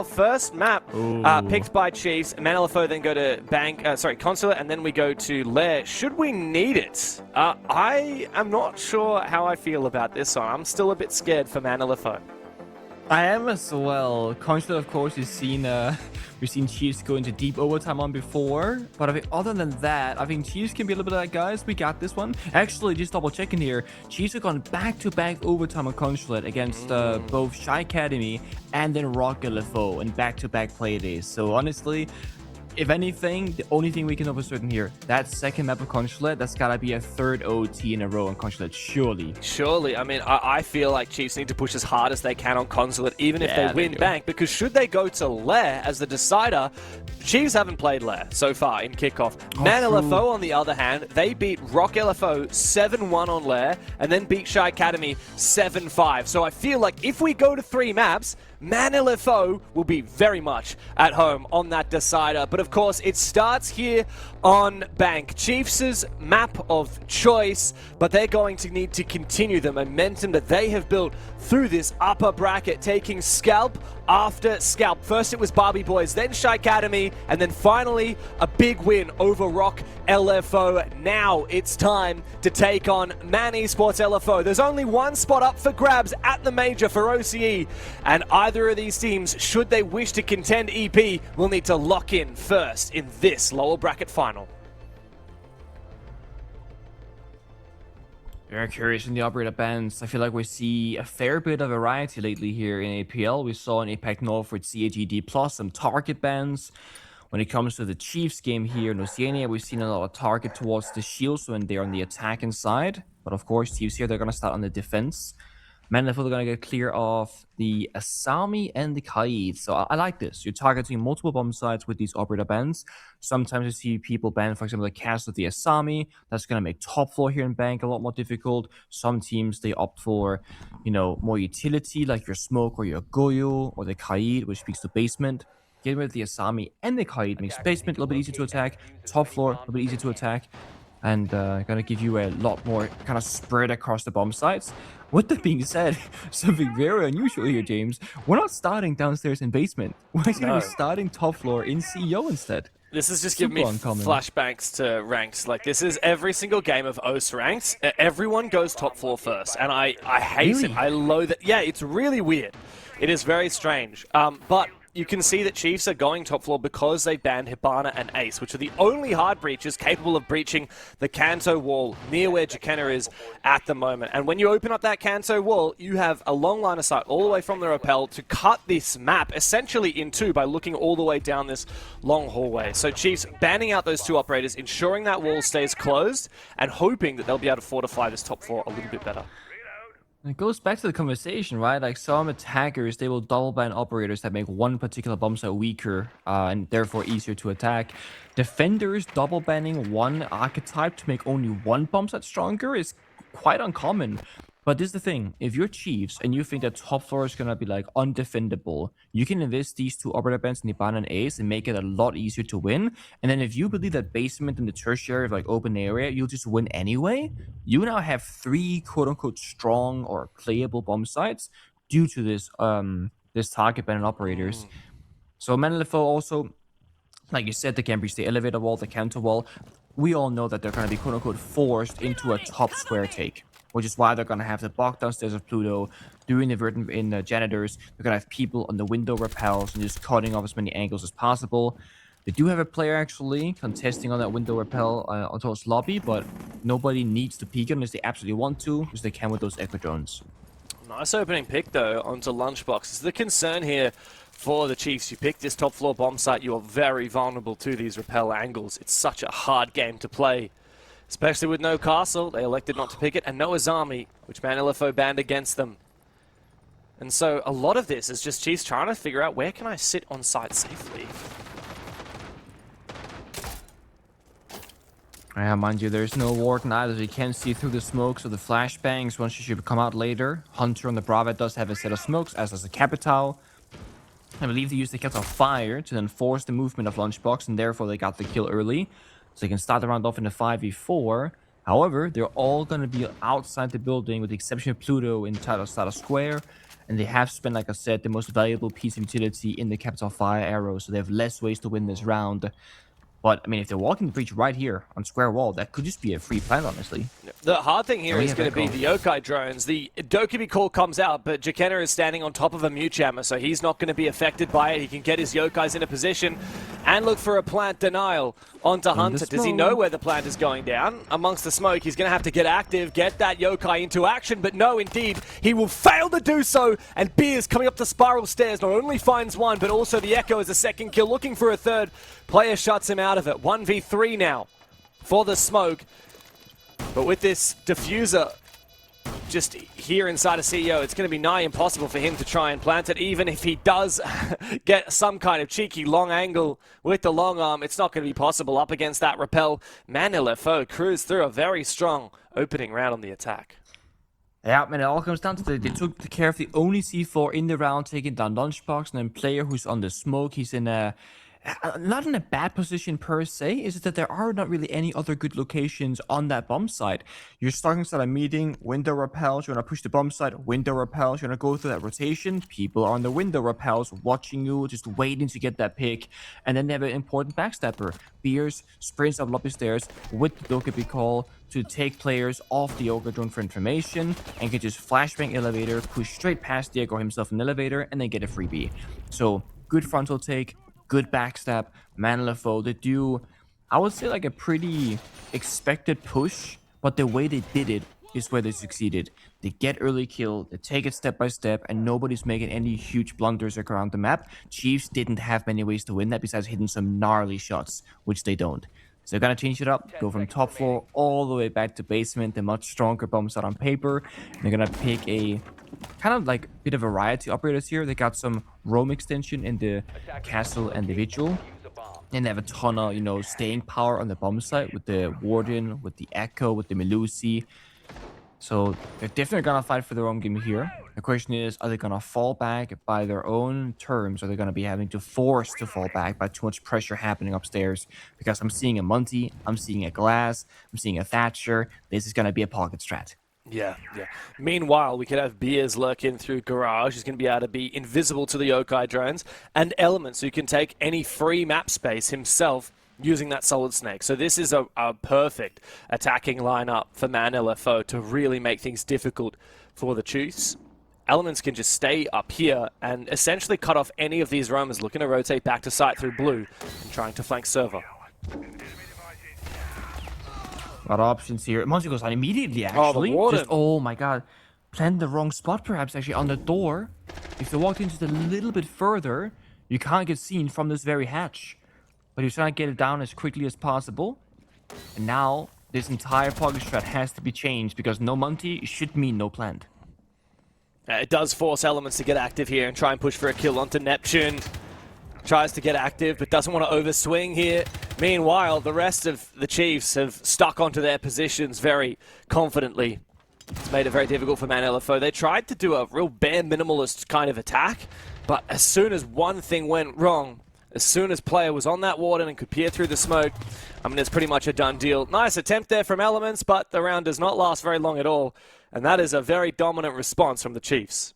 First map picked by Chiefs. Man LFO then go to Consulate, and then we go to Lair. Should we need it? I am not sure how I feel about this one. I'm still a bit scared for Man LFO. I am as well. Consulate, of course, we've seen Chiefs go into deep overtime on before. But I think other than that, I think Chiefs can be a little bit like, guys, we got this one. Actually, just double checking here, Chiefs have gone back-to-back overtime on Consulate against both Shy Academy and then Rock LFO in back-to-back play days. So honestly, if anything, the only thing we can know for certain here, that second map of Consulate, that's gotta be a third OT in a row on Consulate, surely. Surely. I mean, I feel like Chiefs need to push as hard as they can on Consulate, even if they win Bank, because should they go to Lair as the decider, Chiefs haven't played Lair so far in Kickoff. Man LFO, on the other hand, they beat Rock LFO 7-1 on Lair, and then beat Shy Academy 7-5. So I feel like if we go to 3 maps, Man LFO will be very much at home on that decider. But of course, it starts here on Bank. Chiefs' map of choice, but they're going to need to continue the momentum that they have built through this upper bracket, taking scalp after scalp. First it was Barbie Boys, then Shy Academy, and then finally a big win over Rock LFO. Now it's time to take on Man Esports LFO. There's only one spot up for grabs at the major for OCE, and either of these teams, should they wish to contend EP, will need to lock in first in this lower bracket final. Very curious in the operator bands. I feel like we see a fair bit of variety lately here in APL. We saw in APAC North with CHED Plus some target bands. When it comes to the Chiefs game here in Oceania, we've seen a lot of target towards the shields when they're on the attacking side. But of course, Chiefs here, they're going to start on the defense. Man, I feel they're going to get clear of the Asami and the Kaid. So I like this. You're targeting multiple bomb sites with these operator bans. Sometimes you see people ban, for example, the cast of the Asami. That's going to make top floor here in Bank a lot more difficult. Some teams, they opt for, more utility, like your Smoke or your Goyo or the Kaid, which speaks to basement. Getting rid of the Asami and the Kaid makes basement a little bit easier to attack. Top floor a little bit easier to attack. And gonna give you a lot more kind of spread across the bomb sites. With that being said, something very unusual here, James. We're not starting downstairs in basement. We're actually gonna be starting top floor in CEO instead. This is just giving me flashbacks to ranked. Like, this is every single game of OCE ranked. Everyone goes top floor first, and I hate it. I loathe it. Yeah, it's really weird. It is very strange. But you can see that Chiefs are going top floor because they banned Hibana and Ace, which are the only hard breaches capable of breaching the Kanto wall near where Jakenna is at the moment. And when you open up that Kanto wall, you have a long line of sight all the way from the rappel to cut this map essentially in two by looking all the way down this long hallway. So Chiefs banning out those 2 operators, ensuring that wall stays closed, and hoping that they'll be able to fortify this top floor a little bit better. It goes back to the conversation, right? Like, some attackers, they will double ban operators that make one particular bomb site weaker and therefore easier to attack. Defenders double banning one archetype to make only one bomb site stronger is quite uncommon. But this is the thing, if you're Chiefs and you think that top floor is gonna be like undefendable, you can invest these 2 operator bands in Hibana and Ace and make it a lot easier to win. And then if you believe that basement and the tertiary, like open area, you'll just win anyway, you now have 3 quote-unquote strong or playable bomb sites due to this this target ban and operators. So Man LFO also, like you said, they can breach the elevator wall, the counter wall. We all know that they're gonna be quote-unquote forced into a top square take, which is why they're going to have the block downstairs of Pluto, doing the vert in the janitors. They're going to have people on the window rappels and just cutting off as many angles as possible. They do have a player actually contesting on that window rappel on towards lobby, but nobody needs to peek it unless they absolutely want to, because they can with those echo drones. Nice opening pick though onto Lunchbox. Is the concern here for the Chiefs? You pick this top floor bomb site, you are very vulnerable to these rappel angles. It's such a hard game to play. Especially with no castle, they elected not to pick it, and no Azami, which Man LFO banned against them. And so a lot of this is just Chiefs trying to figure out, where can I sit on site safely? Yeah, mind you, there's no Warden either. You can't see through the smokes or the flashbangs once you should come out later. Hunter on the Brava does have a set of smokes, as does the Capital. I believe they used the Cat of Fire to then force the movement of Lunchbox, and therefore they got the kill early. So they can start the round off in a 5v4. However, they're all going to be outside the building with the exception of Pluto inside of Square. and they have spent, like I said, the most valuable piece of utility in the Capital Fire arrow, so they have less ways to win this round. But, I mean, if they're walking the breach right here on square wall, that could just be a free plant, honestly. The hard thing here is going to be the yokai drones. The Dokkaebi call comes out, but Jakenna is standing on top of a mute jammer, so he's not going to be affected by it. He can get his yokais in a position and look for a plant denial onto Hunter. Does he know where the plant is going down? Amongst the smoke, he's going to have to get active, get that yokai into action, but no, indeed, he will fail to do so, and Beers coming up the spiral stairs not only finds one, but also the Echo as a second kill, looking for a third. Player shuts him out of it. 1v3 now for the smoke. But with this diffuser just here inside of CEO, it's going to be nigh impossible for him to try and plant it. Even if he does get some kind of cheeky long angle with the long arm, it's not going to be possible up against that rappel. Man, LFO cruised through a very strong opening round on the attack. Yeah, man, it all comes down to they took care of the only C4 in the round, taking down Lunchbox, and then player who's on the smoke, he's in a... not in a bad position per se, is it that there are not really any other good locations on that bomb site. You're starting to start a meeting, window repels, you want to push the bomb site, window repels, you want to go through that rotation, people are on the window repels, watching you, just waiting to get that pick, and then they have an important backstepper. Beers sprints up lobby stairs with the Dokkaebi call to take players off the Ogre drone for information, and can just flashbang elevator, push straight past Diego himself in elevator, and then get a freebie. So, good frontal take, good backstab, Man LFO. They do, I would say, like a pretty expected push, but the way they did it is where they succeeded. They get early kill, they take it step by step, and nobody's making any huge blunders around the map. Chiefs didn't have many ways to win that besides hitting some gnarly shots, which they don't. So they're gonna change it up, go from top floor all the way back to basement, the much stronger bomb set on paper. They're gonna pick a kind of like bit of variety operators here. They got some roam extension in the castle and the vigil, and they have a ton of, you know, staying power on the bomb site with the warden, with the echo, with the Melusi. So they're definitely gonna fight for their own game here. The question is, are they gonna fall back by their own terms, or are they gonna be having to force to fall back by too much pressure happening upstairs? Because I'm seeing a Monty, I'm seeing a Glass, I'm seeing a Thatcher. This is gonna be a pocket strat. Yeah. Meanwhile, we could have Beers lurking through Garage. He's going to be able to be invisible to the yokai drones, and Elements, who can take any free map space himself using that Solid Snake. So this is a perfect attacking lineup for Man LFO to really make things difficult for the Chiefs. Elements can just stay up here and essentially cut off any of these roamers looking to rotate back to site through blue and trying to flank server. A lot of options here. Monty goes on immediately, actually. Oh my god. Planned the wrong spot, perhaps, actually, on the door. If they walked in just a little bit further, you can't get seen from this very hatch. But he's trying to get it down as quickly as possible. And now, this entire pocket strat has to be changed, because no Monty should mean no plant. It does force Elements to get active here and try and push for a kill onto Neptune. Tries to get active, but doesn't want to overswing here. Meanwhile, the rest of the Chiefs have stuck onto their positions very confidently. It's made it very difficult for Man LFO. They tried to do a real bare minimalist kind of attack, but as soon as one thing went wrong, as soon as player was on that warden and could peer through the smoke, I mean, it's pretty much a done deal. Nice attempt there from Elements, but the round does not last very long at all, and that is a very dominant response from the Chiefs.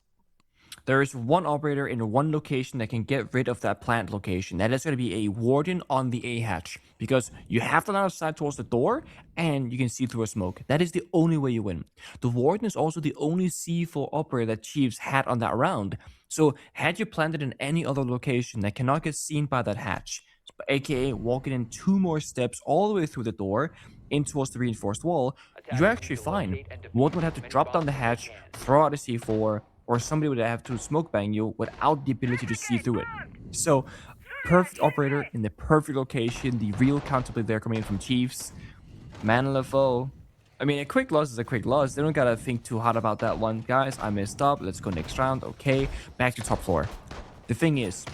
There is one operator in one location that can get rid of that plant location. That is going to be a warden on the A hatch, because you have the line of sight towards the door and you can see through a smoke. That is the only way you win. The warden is also the only C4 operator that Chiefs had on that round. So had you planted in any other location that cannot get seen by that hatch, aka walking in 2 more steps all the way through the door in towards the reinforced wall, you're actually fine. Warden would have to drop down the hatch, throw out a C4, or somebody would have to smoke bang you without the ability to see through it. So, perfect operator in the perfect location, the real counterplay there coming in from Chiefs. Man LFO. I mean, a quick loss is a quick loss. They don't gotta think too hard about that one. Guys, I messed up. Let's go next round. Okay, back to top floor. The thing is,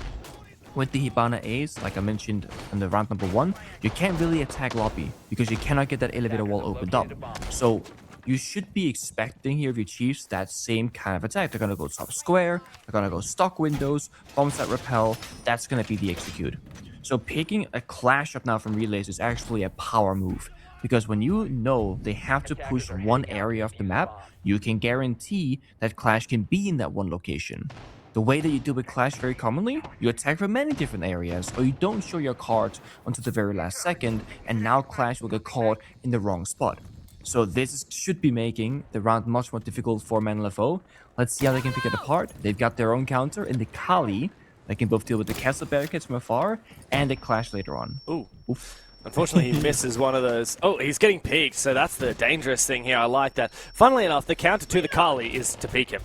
with the Hibana Ace, like I mentioned in the round number 1, you can't really attack lobby because you cannot get that elevator wall opened up. So, you should be expecting here of your Chiefs that same kind of attack. They're going to go top square, they're going to go stock windows, bombs that repel. That's going to be the execute. So picking a clash up now from relays is actually a power move. Because when you know they have to push one area of the map, you can guarantee that Clash can be in that one location. The way that you do with Clash very commonly, you attack from many different areas, or you don't show your cards until the very last second, and now Clash will get caught in the wrong spot. So should be making the round much more difficult for LFO. Let's see how they can pick it apart. They've got their own counter in the Kali. They can both deal with the castle barricades from afar, and the Clash later on. Ooh. Oof. Unfortunately, he misses one of those. Oh, he's getting peeked, so that's the dangerous thing here. I like that. Funnily enough, the counter to the Kali is to peek him.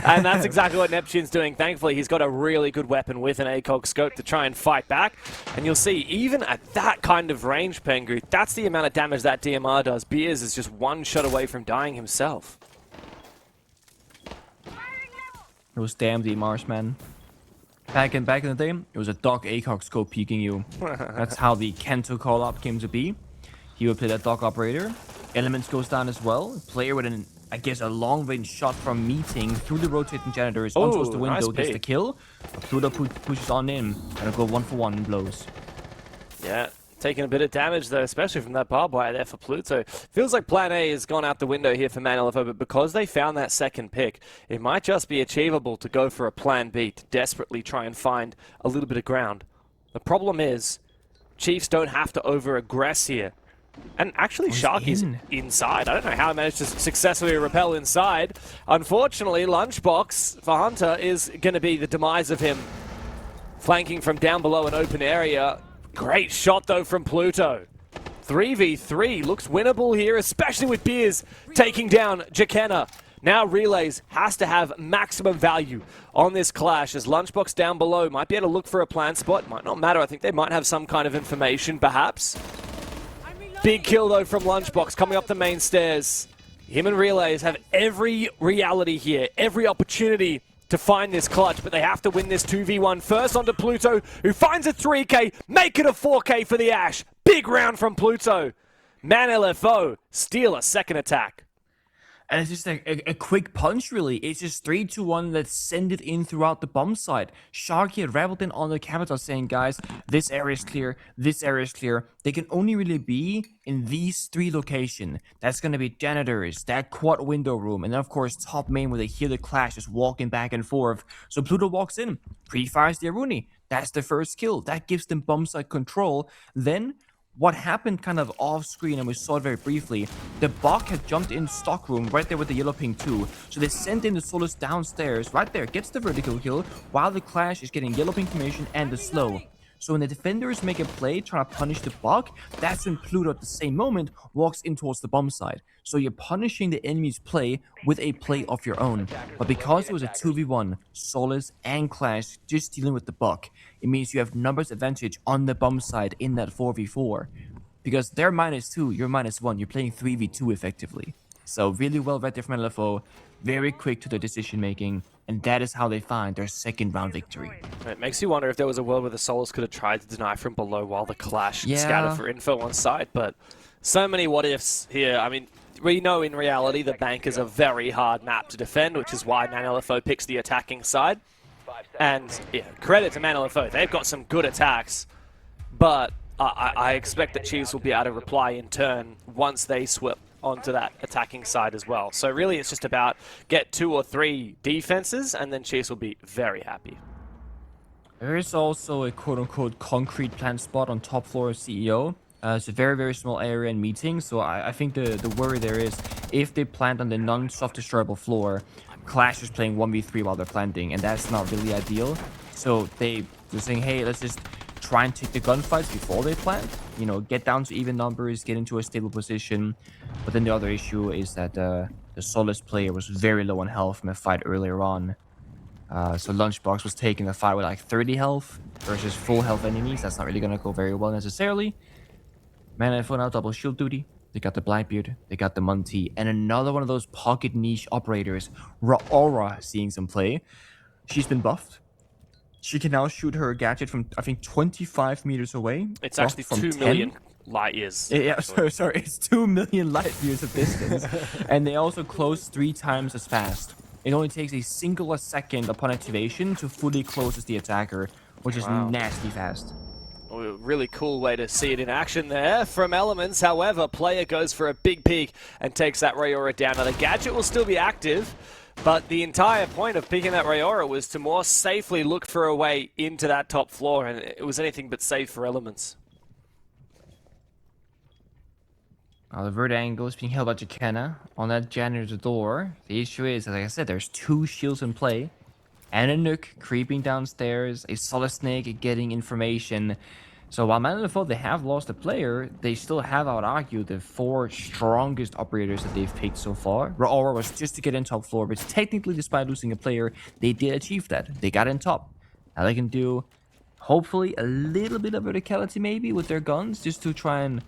And that's exactly what Neptune's doing. Thankfully, he's got a really good weapon with an ACOG scope to try and fight back. And you'll see, even at that kind of range, Pengu, that's the amount of damage that DMR does. Beers is just one shot away from dying himself. Those damn DMRs, man. Back in the day, it was a Doc ACOG scope peeking you. That's how the Kento call-up came to be. He would play that Doc operator. Elements goes down as well. Player with I guess a long-range shot from meeting through the rotating janitors onto the window gets the kill. Pluto pushes on in and go 1-for-1 in blows. Yeah. Taking a bit of damage, though, especially from that barbed wire there for Pluto. Feels like Plan A has gone out the window here for LFO, but because they found that second pick, it might just be achievable to go for a Plan B to desperately try and find a little bit of ground. The problem is, Chiefs don't have to over-aggress here. And actually, Sharky's inside. I don't know how he managed to successfully rappel inside. Unfortunately, Lunchbox for Hunter is going to be the demise of him. Flanking from down below an open area. Great shot, though, from Pluto. 3v3 looks winnable here, especially with Beers taking down Jakena. Now Relays has to have maximum value on this clash, as Lunchbox down below might be able to look for a plant spot. Might not matter. I think they might have some kind of information, perhaps. Big kill, though, from Lunchbox coming up the main stairs. Him and Relays have every reality here, every opportunity to find this clutch, but they have to win this 2v1 first onto Pluto, who finds a 3k, make it a 4k for the Ash. Big round from Pluto. LFO steal a second attack. And it's just a quick punch, really. It's just 3-2-1. Let's send it in throughout the bomb site. Sharky had raveled in on the capital saying, guys, this area is clear, this area is clear. They can only really be in these three locations. That's going to be janitors, that quad window room, and then, of course, top main where they hear the clash just walking back and forth. So Pluto walks in, pre-fires the Aruni. That's the first kill. That gives them bomb site control. Then what happened kind of off screen, and we saw it very briefly, the Bok had jumped in stock room right there with the yellow ping too. So they sent in the Solus downstairs, right there, gets the vertical kill, while the Clash is getting yellow ping formation and the slow. So when the defenders make a play trying to punish the Bok, that's when Pluto at the same moment walks in towards the bomb side. So you're punishing the enemy's play with a play of your own. But because it was a 2v1, Solus and Clash just dealing with the Bok, it means you have numbers advantage on the bomb side in that 4v4. Because they're -2, you're -1, you're playing 3v2 effectively. So really well read there from LFO, very quick to their decision making, and that is how they find their second round victory. It makes you wonder if there was a world where the Solus could have tried to deny from below while the Clash scattered for info on site, but so many what ifs here. I mean, we know in reality the bank is a very hard map to defend, which is why LFO picks the attacking side. And yeah, credit to LFO, they've got some good attacks, but I expect that Chiefs will be able to reply in turn once they swip onto that attacking side as well. So really it's just about get 2 or 3 defenses and then Chiefs will be very happy. There is also a quote-unquote concrete plant spot on top floor of CEO. It's a very, very small area and meeting, so I think the worry there is if they plant on the non-soft destroyable floor, Clash is playing 1v3 while they're planting, and that's not really ideal. So they're saying, hey, let's just try and take the gunfights before they plant. You know, get down to even numbers, get into a stable position. But then the other issue is that the Solus player was very low on health from a fight earlier on. So Lunchbox was taking a fight with like 30 health versus full health enemies. That's not really going to go very well necessarily. LFO now double shield duty. They got the Blackbeard, they got the Munty, and another one of those pocket niche operators, Aura, seeing some play. She's been buffed. She can now shoot her gadget from, I think, 25 meters away. It's actually from 2 million light years. Yeah, sorry, it's 2 million light years of distance. And they also close 3 times as fast. It only takes a second upon activation to fully close the attacker, which is nasty fast. Really cool way to see it in action there from Elements. However, player goes for a big peek and takes that Rayora down. Now the gadget will still be active, but the entire point of picking that Rayora was to more safely look for a way into that top floor, and it was anything but safe for Elements. The vert angle is being held by Jakena on that janitor door. The issue is, like I said, there's 2 shields in play. And a Nook creeping downstairs, a Solid Snake getting information. So while Man LFO, they have lost a player, they still have, I would argue, the 4 strongest operators that they've picked so far. Rayora was just to get in top floor, but technically, despite losing a player, they did achieve that. They got in top. Now they can do, hopefully, a little bit of verticality maybe with their guns, just to try and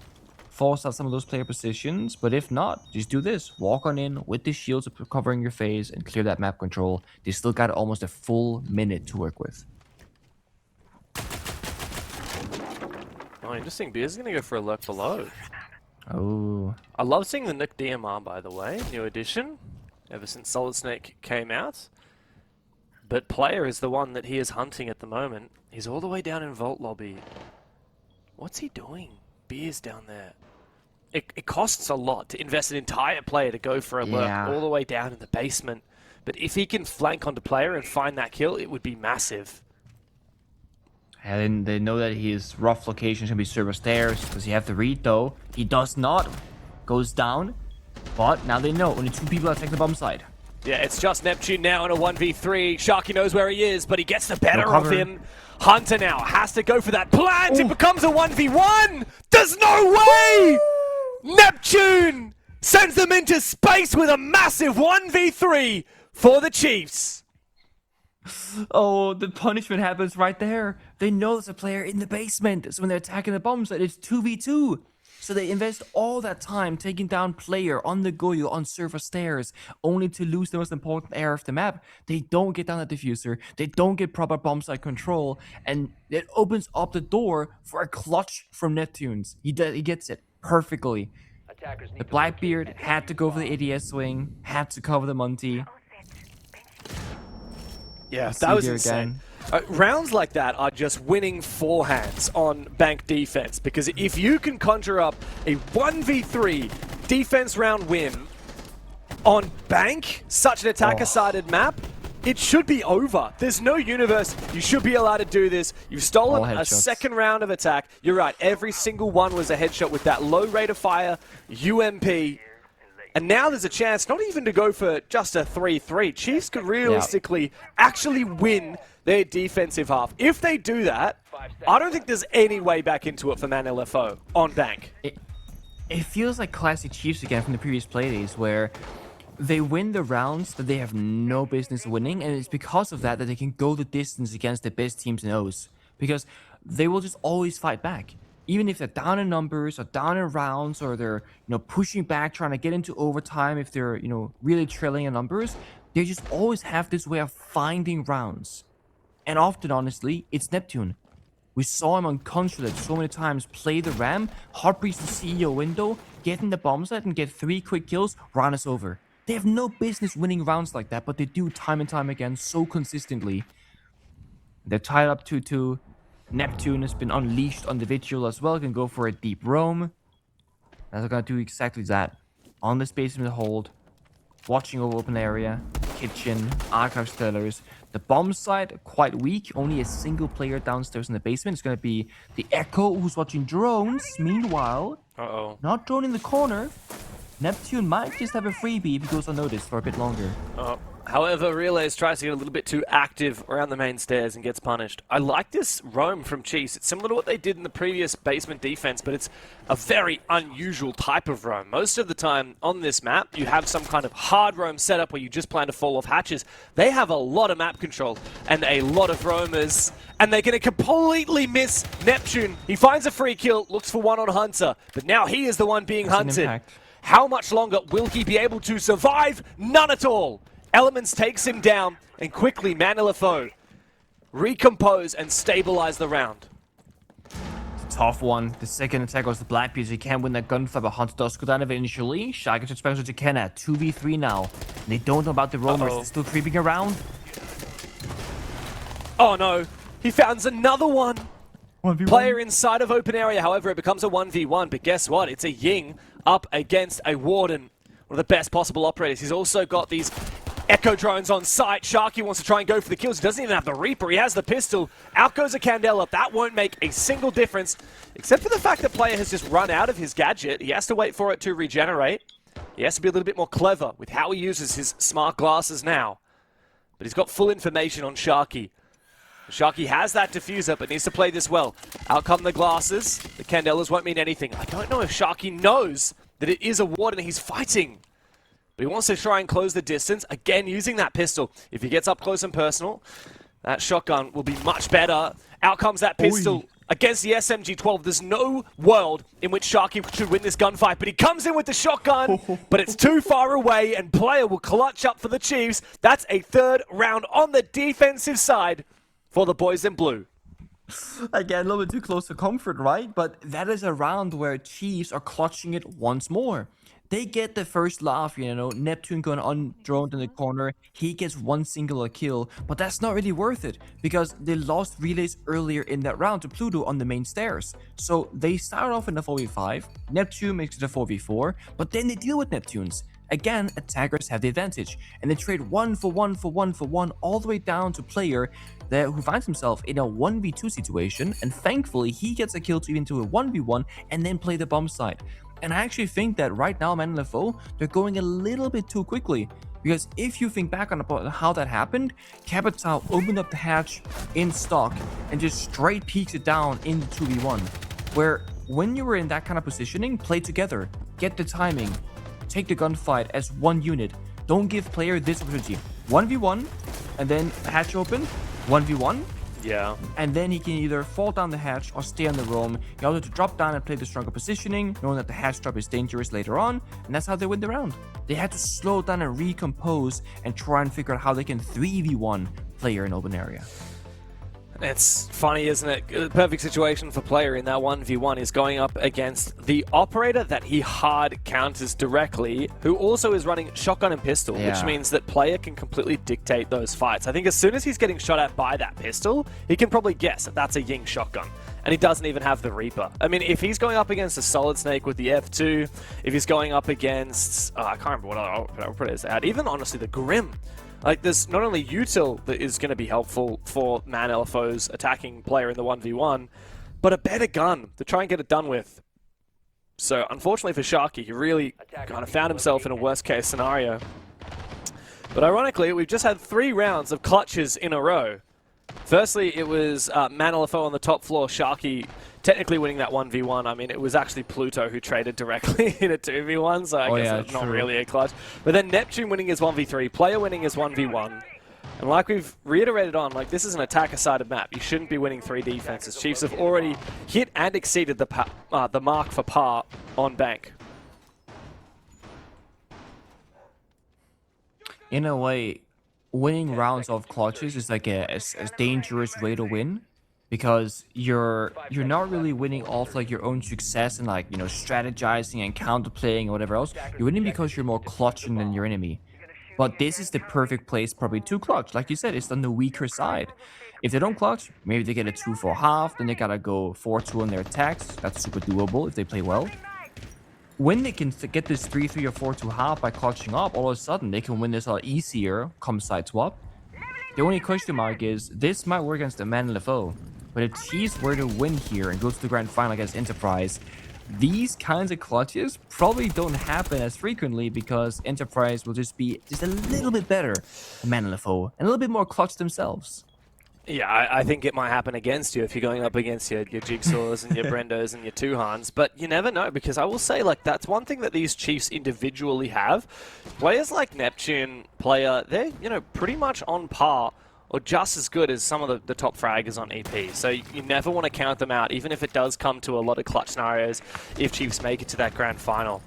force out some of those player positions, but if not, just do this. Walk on in with the shields covering your face and clear that map control. They still got almost a full minute to work with. Oh, interesting. Beer's going to go for a lurk below. Oh. I love seeing the Nook DMR, by the way. New addition, ever since Solid Snake came out. But player is the one that he is hunting at the moment. He's all the way down in Vault Lobby. What's he doing? Beer's down there. It costs a lot to invest an entire player to go for a lurk all the way down in the basement. But if he can flank onto player and find that kill, it would be massive. And they know that his rough location is going to be server stairs. Does he have to read, though? He does not. Goes down. But now they know. Only 2 people attack the bomb side. Yeah, it's just Neptune now in a 1v3. Sharky knows where he is, but he gets the better of him. Hunter now has to go for that plant. It becomes a 1v1. There's no way! Neptune sends them into space with a massive 1v3 for the Chiefs. Oh, the punishment happens right there. They know there's a player in the basement. So when they're attacking the bomb site, it's 2v2. So they invest all that time taking down player on the Goyo on server stairs, only to lose the most important area of the map. They don't get down the diffuser, they don't get proper bomb site control, and it opens up the door for a clutch from Neptunes. He gets it perfectly. The Blackbeard had to go for the ADS swing, had to cover the Monty. Yeah, that was insane. Rounds like that are just winning forehands on bank defense, because if you can conjure up a 1v3 defense round win on bank, such an attacker-sided map, it should be over. There's no universe. You should be allowed to do this. You've stolen a second round of attack. You're right, every single one was a headshot with that low rate of fire, UMP. And now there's a chance not even to go for just a 3-3. Chiefs could realistically actually win their defensive half. If they do that, I don't think there's any way back into it for Man LFO on bank. It feels like classic Chiefs again from the previous playdays, where they win the rounds that they have no business winning, and it's because of that that they can go the distance against the best teams in O's. Because they will just always fight back. Even if they're down in numbers or down in rounds, or they're pushing back, trying to get into overtime, if they're really trailing in numbers, they just always have this way of finding rounds. And often, honestly, it's Neptune. We saw him on Consulate so many times play the Ram, hard breach the CEO window, get in the bomb site and get 3 quick kills, run us over. They have no business winning rounds like that, but they do time and time again so consistently. They're tied up 2-2. Neptune has been unleashed on the Vigil as well, can go for a deep roam. And they're gonna do exactly that. On the space in the hold, watching over open area, kitchen, archive stellars. The bomb side, quite weak, only a single player downstairs in the basement. It's gonna be the Echo who's watching drones. Meanwhile, not drone in the corner. Neptune might just have a freebie if he goes unnoticed for a bit longer. However, Relays tries to get a little bit too active around the main stairs and gets punished. I like this roam from Chiefs. It's similar to what they did in the previous basement defense, but it's a very unusual type of roam. Most of the time on this map, you have some kind of hard roam setup where you just plan to fall off hatches. They have a lot of map control and a lot of roamers, and they're going to completely miss Neptune. He finds a free kill, looks for one on Hunter, but now he is the one being hunted. How much longer will he be able to survive? None at all. Elements takes him down, and quickly Man LFO recompose and stabilize the round. It's a tough one. The second attack goes to Blackbeard. He can't win that gunfight, but Hunter does go down eventually. Shy gets special to Kenna. 2v3 now. And they don't know about the roamers. They're still creeping around. Oh no, he founds another one. 1v1. Player inside of open area, however, it becomes a 1v1. But guess what? It's a Ying up against a Warden. One of the best possible operators. He's also got these Echo drones on site. Sharky wants to try and go for the kills. He doesn't even have the Reaper. He has the pistol. Out goes a Candela. That won't make a single difference, except for the fact that player has just run out of his gadget. He has to wait for it to regenerate. He has to be a little bit more clever with how he uses his smart glasses now. But he's got full information on Sharky. Sharky has that diffuser, but needs to play this well. Out come the glasses. The Candelas won't mean anything. I don't know if Sharky knows that it is a Warden he's fighting. But he wants to try and close the distance, again using that pistol. If he gets up close and personal, that shotgun will be much better. Out comes that pistol against the SMG-12. There's no world in which Sharky should win this gunfight, but he comes in with the shotgun, but it's too far away, and player will clutch up for the Chiefs. That's a third round on the defensive side for the boys in blue. Again, a little bit too close to comfort, right? But that is a round where Chiefs are clutching it once more. They get the first laugh, you know, Neptune going undroned in the corner, he gets one singular kill, but that's not really worth it, because they lost relays earlier in that round to Pluto on the main stairs. So they start off in a 4v5, Neptune makes it a 4v4, but then they deal with Neptunes. Again, attackers have the advantage, and they trade 1-for-1 all the way down to player who finds himself in a 1v2 situation, and thankfully he gets a kill to even to a 1v1 and then play the bomb side. And I actually think that right now, Man LFO, they're going a little bit too quickly. Because if you think back on how that happened, Capital opened up the hatch in stock and just straight peeks it down into 2v1. Where when you were in that kind of positioning, play together, get the timing, take the gunfight as one unit. Don't give player this opportunity. 1v1, and then hatch open, 1v1. Yeah. And then he can either fall down the hatch or stay on the roam. He also to drop down and play the stronger positioning, knowing that the hatch drop is dangerous later on, and that's how they win the round. They had to slow down and recompose and try and figure out how they can 3v1 player in open area. It's funny, isn't it? The perfect situation for player in that 1v1 is going up against the operator that he hard counters directly, who also is running shotgun and pistol, which means that player can completely dictate those fights. I think as soon as he's getting shot at by that pistol, he can probably guess that that's a Ying shotgun. And he doesn't even have the Reaper. I mean, if he's going up against a Solid Snake with the F2, if he's going up against, I can't remember what other operators they had, even honestly the Grim. Like, there's not only util that is going to be helpful for Man LFO's attacking player in the 1v1, but a better gun to try and get it done with. So, unfortunately for Sharky, he really kind of found himself in a worst-case scenario. But ironically, we've just had 3 rounds of clutches in a row. Firstly, it was Man LFO on the top floor, Sharky technically winning that 1v1. I mean, it was actually Pluto who traded directly in a 2v1, so I guess it's not really a clutch. But then Neptune winning his 1v3, player winning his 1v1. And like we've reiterated on, like, this is an attacker-sided map. You shouldn't be winning 3 defenses. Chiefs have already hit and exceeded the mark for par on Bank. In a way, winning rounds of clutches is like a dangerous way to win, because you're not really winning off like your own success and, like, you know, strategizing and counterplaying or whatever else. You're winning because you're more clutching than your enemy. But this is the perfect place probably to clutch. Like you said, it's on the weaker side. If they don't clutch, maybe they get a 2-4 half, then they gotta go 4-2 on their attacks. That's super doable if they play well. When they can get this 3-3 or 4-2 half by clutching up, all of a sudden they can win this a lot easier come side swap. The only question mark is, this might work against the Man LFO, but if Chiefs were to win here and go to the grand final against Enterprise, these kinds of clutches probably don't happen as frequently, because Enterprise will just be just a little bit better than Man LFO and a little bit more clutch themselves. Yeah, I think it might happen against you if you're going up against your Jigsaws and your Brendos and your Tuhans, but you never know, because I will say, like, that's one thing that these Chiefs individually have. Players like Neptune, player, they're, you know, pretty much on par or just as good as some of the top fraggers on EP. So you never want to count them out, even if it does come to a lot of clutch scenarios if Chiefs make it to that grand final.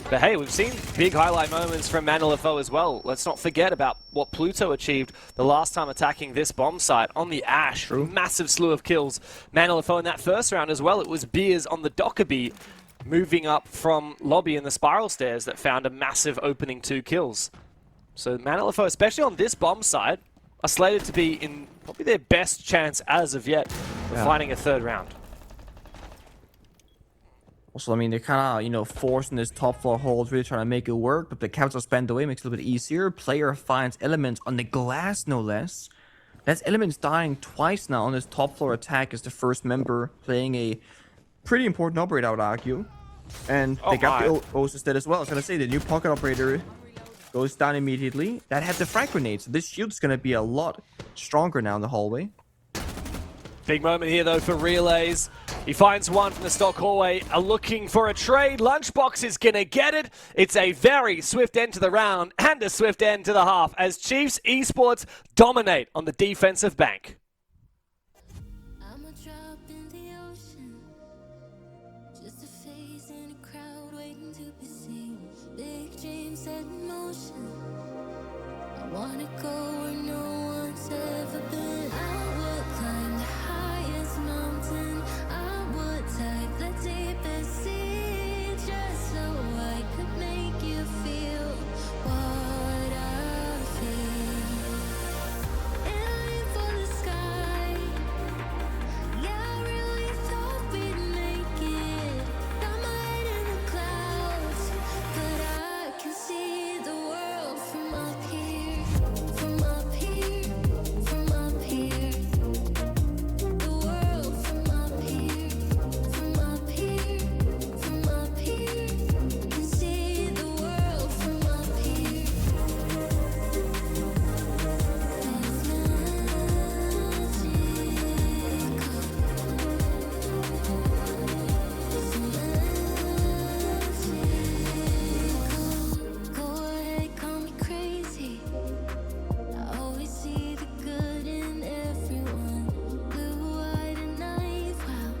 But hey, we've seen big highlight moments from Man LFO as well. Let's not forget about what Pluto achieved the last time attacking this bomb site on the Ash. True. Massive slew of kills. Man LFO in that first round as well, it was Beers on the Dockerby moving up from lobby in the spiral stairs that found a massive opening 2 kills. So Man LFO, especially on this bomb site, are slated to be in probably their best chance as of yet of finding a 3rd round. Also, I mean, they're kind of, forcing this top floor hold, really trying to make it work, but the caps are spent away, makes it a little bit easier. Player finds Elements on the glass, no less. That's Elements dying twice now on this top floor attack as the first member, playing a pretty important operator, I would argue. And they got the OCE dead as well. I was going to say, the new pocket operator goes down immediately. That had the frag grenade, so this shield's going to be a lot stronger now in the hallway. Big moment here, though, for Relays. He finds one from the stock hallway, looking for a trade. Lunchbox is going to get it. It's a very swift end to the round and a swift end to the half as Chiefs Esports dominate on the defensive bank. I'm a drop in the ocean, just a face in a crowd waiting to be seen. Big dreams set in motion. I wanna go where no one's ever been. I would climb the highest mountain. I would take the deepest sea, just so I could make you feel what I feel. Aiming for the sky. Yeah, I really thought we'd make it. Got my head in the clouds, but I can see the world from up here, from up here, from up here. The world from up here, from up here, from up here. Can see the world from up here. Go ahead, call me crazy. I always see the good in everyone. Blue-eyed and naive, wow.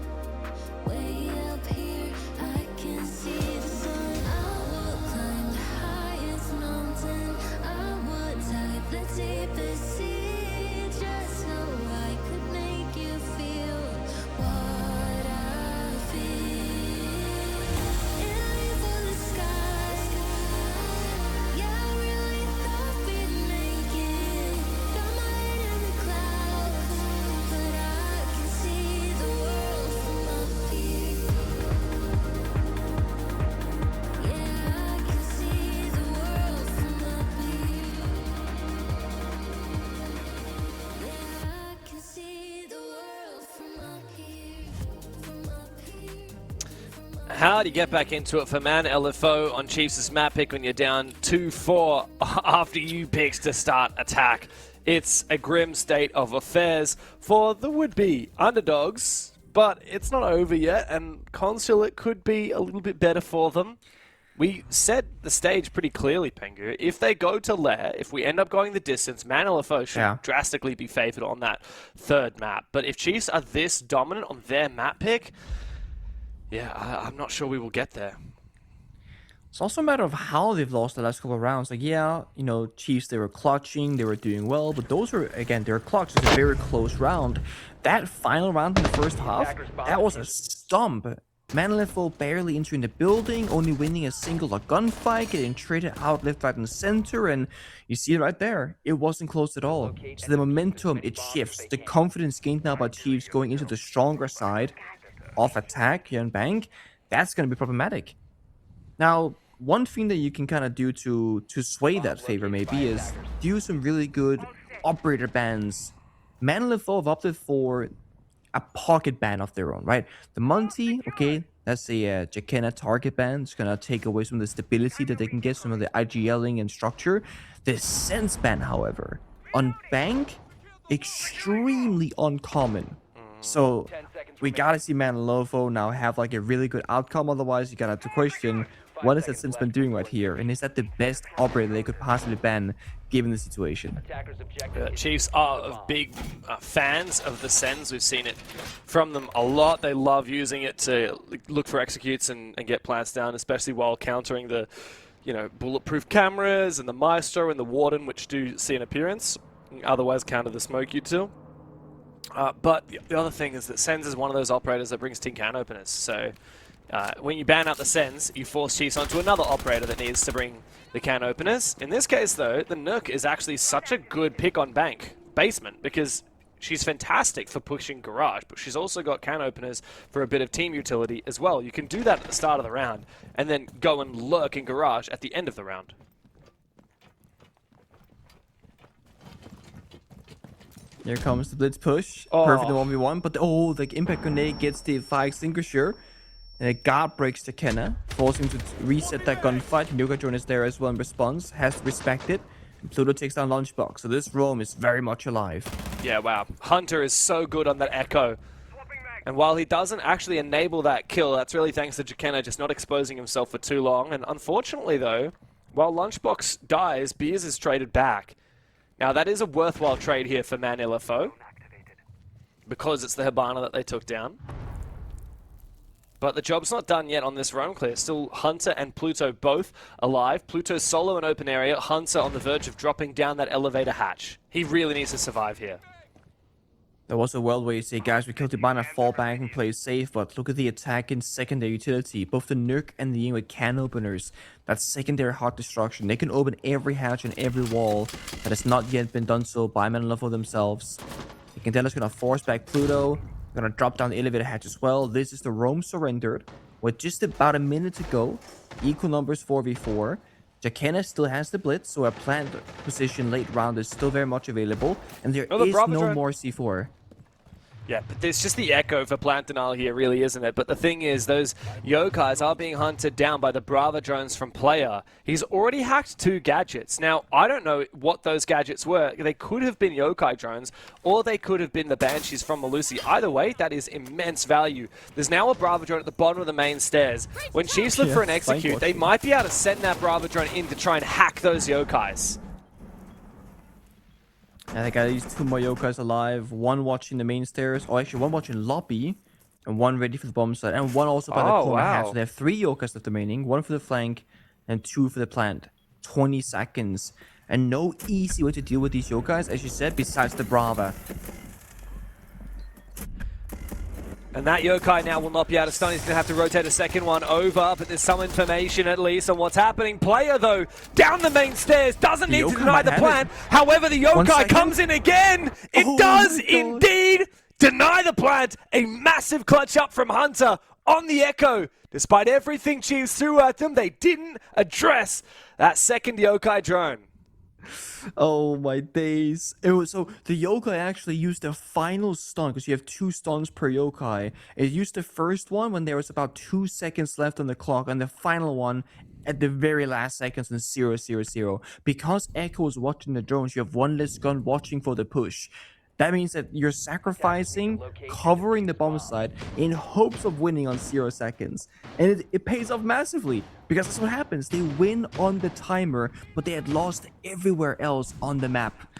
Way up here, I can see the sun. I would climb the highest mountain. I would dive the deepest sea, just so I could make you feel what I feel. Aiming for the sky. Yeah, I really thought we'd make it. Got my head in the clouds, but I can see the world from up here. Yeah, I can see the world from up here. Yeah, I can see the world from up here, from up here. How do you get back into it for Man LFO on Chiefs' map pick when you're down 2-4 after you picks to start attack? It's a grim state of affairs for the would-be underdogs, but it's not over yet, and Consulate could be a little bit better for them. We set the stage pretty clearly, Pengu. If they go to Lair, if we end up going the distance, Man LFO should drastically be favored on that third map. But if Chiefs are this dominant on their map pick, yeah, I'm not sure we will get there. It's also a matter of how they've lost the last couple of rounds. Like, yeah, Chiefs, they were clutching, they were doing well, but those were, again, they were clutch. It's a very close round. That final round in the first half, that was a stump. Man LFO barely entering the building, only winning a single gunfight, getting traded out left, right, and center, and you see it right there. It wasn't close at all. So the momentum, it shifts. The confidence gained now by Chiefs going into the stronger side of attack here in Bank, that's going to be problematic. Now, one thing that you can kind of do to sway that favor maybe is do some really good operator bans. Man LFO have opted for a pocket ban of their own, right? The Monty, okay, that's a Jakena target ban. It's going to take away some of the stability that they can get, some of the IGLing and structure. The Sense ban, however, on Bank, extremely uncommon. So we gotta see Man LFO now have like a really good outcome. Otherwise, you gotta have to question, what is that Sense been doing right here? And is that the best operator they could possibly ban given the situation? Chiefs are big fans of the Sens. We've seen it from them a lot. They love using it to look for executes and get plants down, especially while countering the bulletproof cameras and the Maestro and the Warden, which do see an appearance. Otherwise, counter the smoke util. But the other thing is that Sens is one of those operators that brings tin can openers. So when you ban out the Sens, you force Chiefs onto another operator that needs to bring the can openers. In this case, though, the Nook is actually such a good pick on Bank basement because she's fantastic for pushing Garage, but she's also got can openers for a bit of team utility as well. You can do that at the start of the round, and then go and lurk in Garage at the end of the round. Here comes the blitz push. Perfect in 1v1, but the impact grenade gets the fire extinguisher. And a guard breaks to Kenna, forcing him to reset that gunfight. Yoga Drone is there as well in response, has to respect it. And Pluto takes down Lunchbox, so this roam is very much alive. Yeah, wow. Hunter is so good on that Echo. And while he doesn't actually enable that kill, that's really thanks to Jakenna just not exposing himself for too long. And unfortunately, though, while Lunchbox dies, Beers is traded back. Now, that is a worthwhile trade here for Man LFO, because it's the Hibana that they took down. But the job's not done yet on this roam clear. Still Hunter and Pluto both alive. Pluto solo in open area. Hunter on the verge of dropping down that elevator hatch. He really needs to survive here. There was a world where you say, guys, we killed Hibana, fall back and play safe, but look at the attack in secondary utility. Both the Nuke and the Ying with can openers. That's secondary heart destruction. They can open every hatch and every wall that has not yet been done so by Man LFO themselves. Candella's gonna force back Pluto. Gonna drop down the elevator hatch as well. This is the roam surrendered with just about a minute to go. Equal numbers 4v4. Jakenna still has the blitz, so a plant position late round is still very much available. And there is no more C4. Yeah, but there's just the echo for plant denial here, really, isn't it? But the thing is, those yokais are being hunted down by the Brava drones from player. He's already hacked 2 gadgets. Now, I don't know what those gadgets were. They could have been yokai drones, or they could have been the Banshees from Malusi. Either way, that is immense value. There's now a Brava drone at the bottom of the main stairs. When Chiefs look for an execute, they might be able to send that Brava drone in to try and hack those yokais. I think I used 2 more yokais alive, 1 watching the main stairs, or actually 1 watching lobby, and 1 ready for the bomb site, and 1 also by the corner hatch. So they have 3 yokais left remaining, 1 for the flank, and 2 for the plant. 20 seconds. And no easy way to deal with these yokais, as you said, besides the Brava. And that yokai now will not be able to stun. He's going to have to rotate a second one over, but there's some information at least on what's happening. Player, though, down the main stairs, doesn't need to deny the plant. However, the yokai comes in again. It does indeed deny the plant. A massive clutch up from Hunter on the Echo. Despite everything Chiefs threw at them, they didn't address that second yokai drone. Oh my days. So the yokai actually used the final stun, because you have 2 stuns per yokai. It used the first one when there was about 2 seconds left on the clock, and the final one at the very last seconds in 0-0-0. Because Echo was watching the drones, you have 1 less gun watching for the push. That means that you're sacrificing, covering the bomb site in hopes of winning on 0 seconds. And it pays off massively, because that's what happens. They win on the timer, but they had lost everywhere else on the map.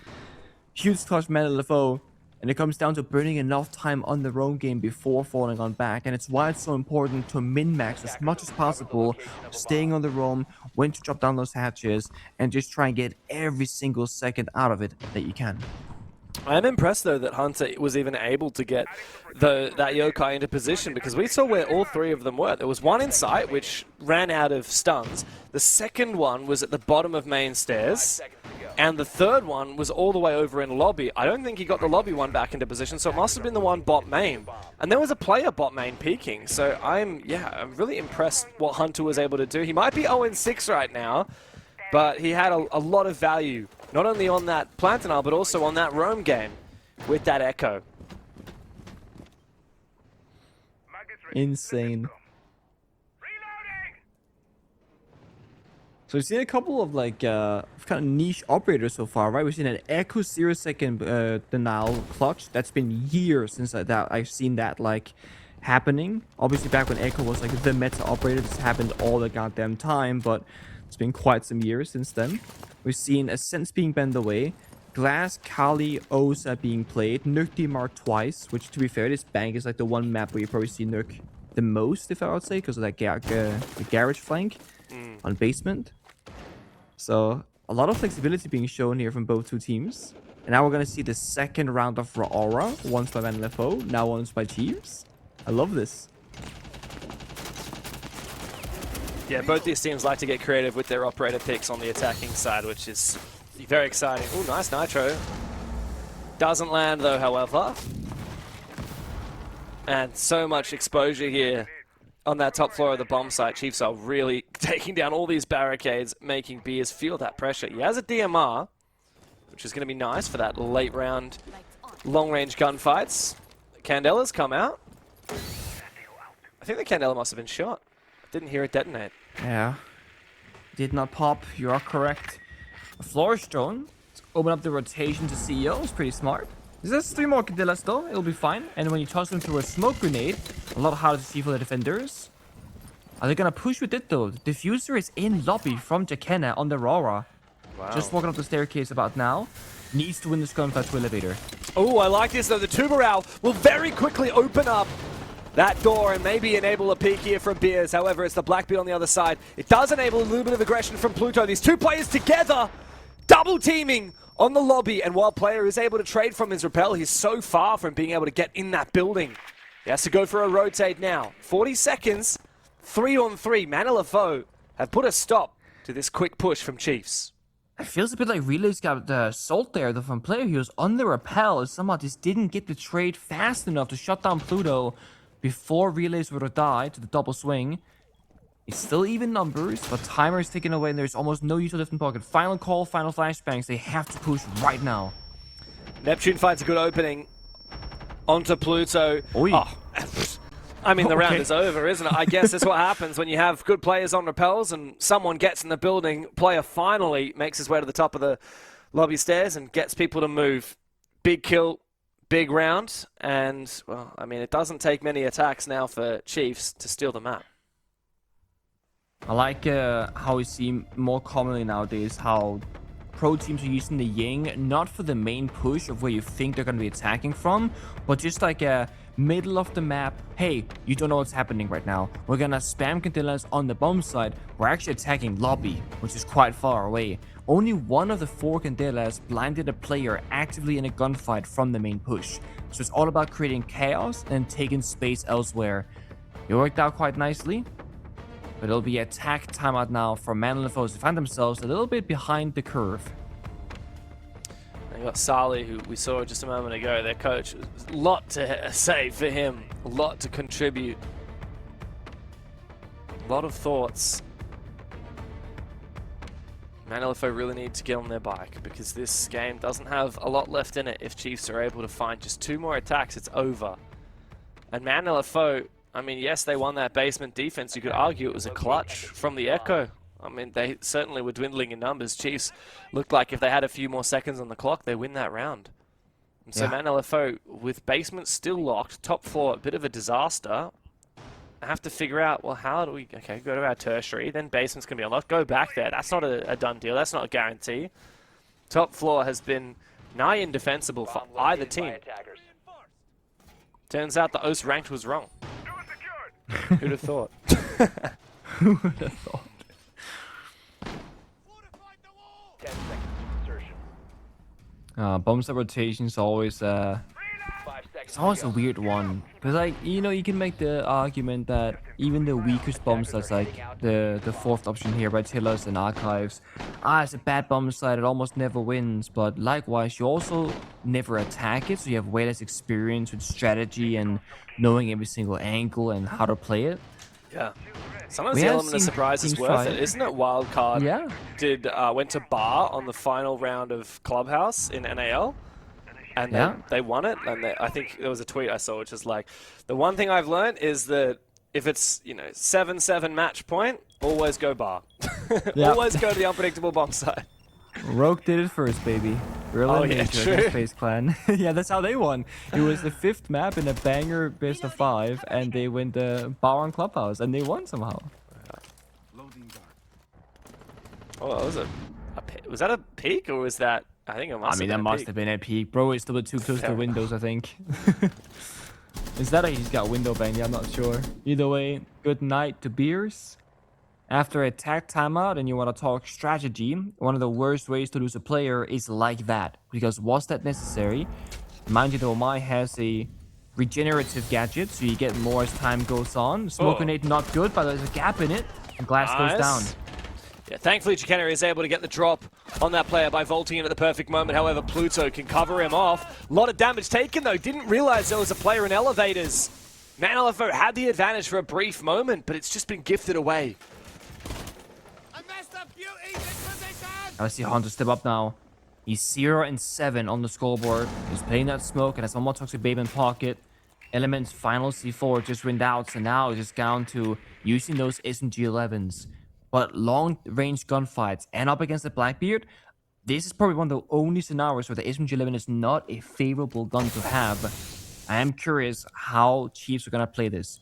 Huge clutch Man LFO, and it comes down to burning enough time on the roam game before falling on back. And it's why it's so important to min-max as much as possible, staying on the roam, when to drop down those hatches, and just try and get every single second out of it that you can. I am impressed, though, that Hunter was even able to get that yokai into position, because we saw where all 3 of them were. There was 1 in sight, which ran out of stuns. The second one was at the bottom of main stairs. And the third one was all the way over in lobby. I don't think he got the lobby one back into position, so it must have been the one bot main. And there was a player bot main peeking. So I'm really impressed what Hunter was able to do. He might be 0-6 right now, but he had a lot of value, not only on that Plantinal, but also on that roam game with that Echo. Insane. So we've seen a couple of kind of niche operators so far, right? We've seen an Echo 0-second denial clutch. That's been years since I've seen that happening. Obviously back when Echo was the meta operator, this happened all the goddamn time, but it's been quite some years since then. We've seen Ascents being banned away, Glass, Kali, Osa being played, Nuke demarked twice, which to be fair, this bank is the one map where you probably see Nuke the most, if I would say, because of that the garage flank on basement. So a lot of flexibility being shown here from both 2 teams. And now we're going to see the second round of Aura, once by Man LFO, now once by Chiefs. I love this. Yeah, both these teams like to get creative with their operator picks on the attacking side, which is very exciting. Oh, nice Nitro. Doesn't land though, however. And so much exposure here on that top floor of the bomb site. Chiefs are really taking down all these barricades, making Beers feel that pressure. He has a DMR, which is going to be nice for that late round long-range gunfights. Candela's come out. I think the Candela must have been shot. Didn't hear it detonate. Yeah. Did not pop. You are correct. A flourish drone. Let's open up the rotation to CEO. It's pretty smart. There's 3 more Candelas though. It'll be fine. And when you toss them through a smoke grenade, a lot harder to see for the defenders. Are they gonna push with it though? The diffuser is in lobby from Jakena on the Aurora. Wow. Just walking up the staircase about now. Needs to win this gunfight to elevator. Oh, I like this though. The Tubarão will very quickly open up that door and maybe enable a peek here from Beers. However, it's the Blackbeard on the other side. It does enable a little bit of aggression from Pluto. These 2 players together, double teaming on the lobby. And while player is able to trade from his rappel, he's so far from being able to get in that building. He has to go for a rotate now. 40 seconds, 3-on-3. Man LFO have put a stop to this quick push from Chiefs. It feels a bit like Relay's got the Salt there, though, from player. He was on the rappel and somehow just didn't get the trade fast enough to shut down Pluto before Relays would have died to the double swing. It's still even numbers, but timer is ticking away and there's almost no use of lift in pocket. Final call, final flashbangs. They have to push right now. Neptune finds a good opening onto Pluto. Oy. Oh, I mean, the round Okay. is over, isn't it? I guess that's what happens when you have good players on rappels and someone gets in the building. Player finally makes his way to the top of the lobby stairs and gets people to move. Big kill, big round. And, well, I mean, it doesn't take many attacks now for Chiefs to steal the map. I like how we see more commonly nowadays how pro teams are using the Ying, not for the main push of where you think they're going to be attacking from, but just like a middle of the map. Hey, you don't know what's happening right now. We're going to spam Candelas on the bomb side. We're actually attacking lobby, which is quite far away. Only one of the 4 Candelas blinded a player actively in a gunfight from the main push. So it's all about creating chaos and taking space elsewhere. It worked out quite nicely. But it'll be attack timeout now for Man LFO to find themselves a little bit behind the curve. And you got Sali, who we saw just a moment ago, their coach. A lot to say for him, a lot to contribute. A lot of thoughts. Man LFO really need to get on their bike because this game doesn't have a lot left in it. If Chiefs are able to find just 2 more attacks, it's over. And Man LFO, I mean, yes, they won that basement defense. You could argue it was a clutch from the Echo. I mean, they certainly were dwindling in numbers. Chiefs looked like if they had a few more seconds on the clock, they win that round. And so Man LFO, with basement still locked, top floor, a bit of a disaster. I have to figure out, well, how do we, okay, go to our tertiary, then basement's going to be unlocked. Go back there. That's not a done deal. That's not a guarantee. Top floor has been nigh indefensible for either team. Turns out the OCE ranked was wrong. Who'd have thought? Who would have thought? Bomb site rotation is always it's always a weird one because, like, you know, you can make the argument that even the weakest bomb sites, like the 4th option here by Tillers and Archives, it's a bad bomb site, it almost never wins. But likewise, you also never attack it, so you have way less experience with strategy and knowing every single angle and how to play it. Yeah. Sometimes the element of surprise is worth it, isn't it? Wildcard went to bar on the final round of Clubhouse in NAL, and they won it. And I think there was a tweet I saw which is like, the one thing I've learned is that if it's 7-7 match point, always go bar. Always go to the unpredictable bomb side. Rogue did it first, baby. Really major against Space Clan. Yeah, that's how they won. It was the 5th map in a banger best of 5, and they went the bar on Clubhouse, and they won somehow. Oh, was that a peak, or was that? I think it must. That must have been a peak, bro. It's still too close to Windows, I think. Is that he's got window bang? Yeah, I'm not sure. Either way, good night to Beers. After attack timeout and you want to talk strategy, one of the worst ways to lose a player is like that. Because was that necessary? Mind you, though, Mai has a regenerative gadget, so you get more as time goes on. Smoke grenade not good, but there's a gap in it. And glass goes down. Yeah, thankfully Chicanery is able to get the drop on that player by vaulting in at the perfect moment. However, Pluto can cover him off. A lot of damage taken though. Didn't realize there was a player in elevators. Man, LFO had the advantage for a brief moment, but it's just been gifted away. I see Hunter step up now. He's 0-7 on the scoreboard. He's playing that smoke and has one more Toxic Babe in pocket. Element's final C4 just went out, so now it's just down to using those SMG-11s. But long-range gunfights and up against the Blackbeard, this is probably one of the only scenarios where the SMG-11 is not a favorable gun to have. I am curious how Chiefs are going to play this.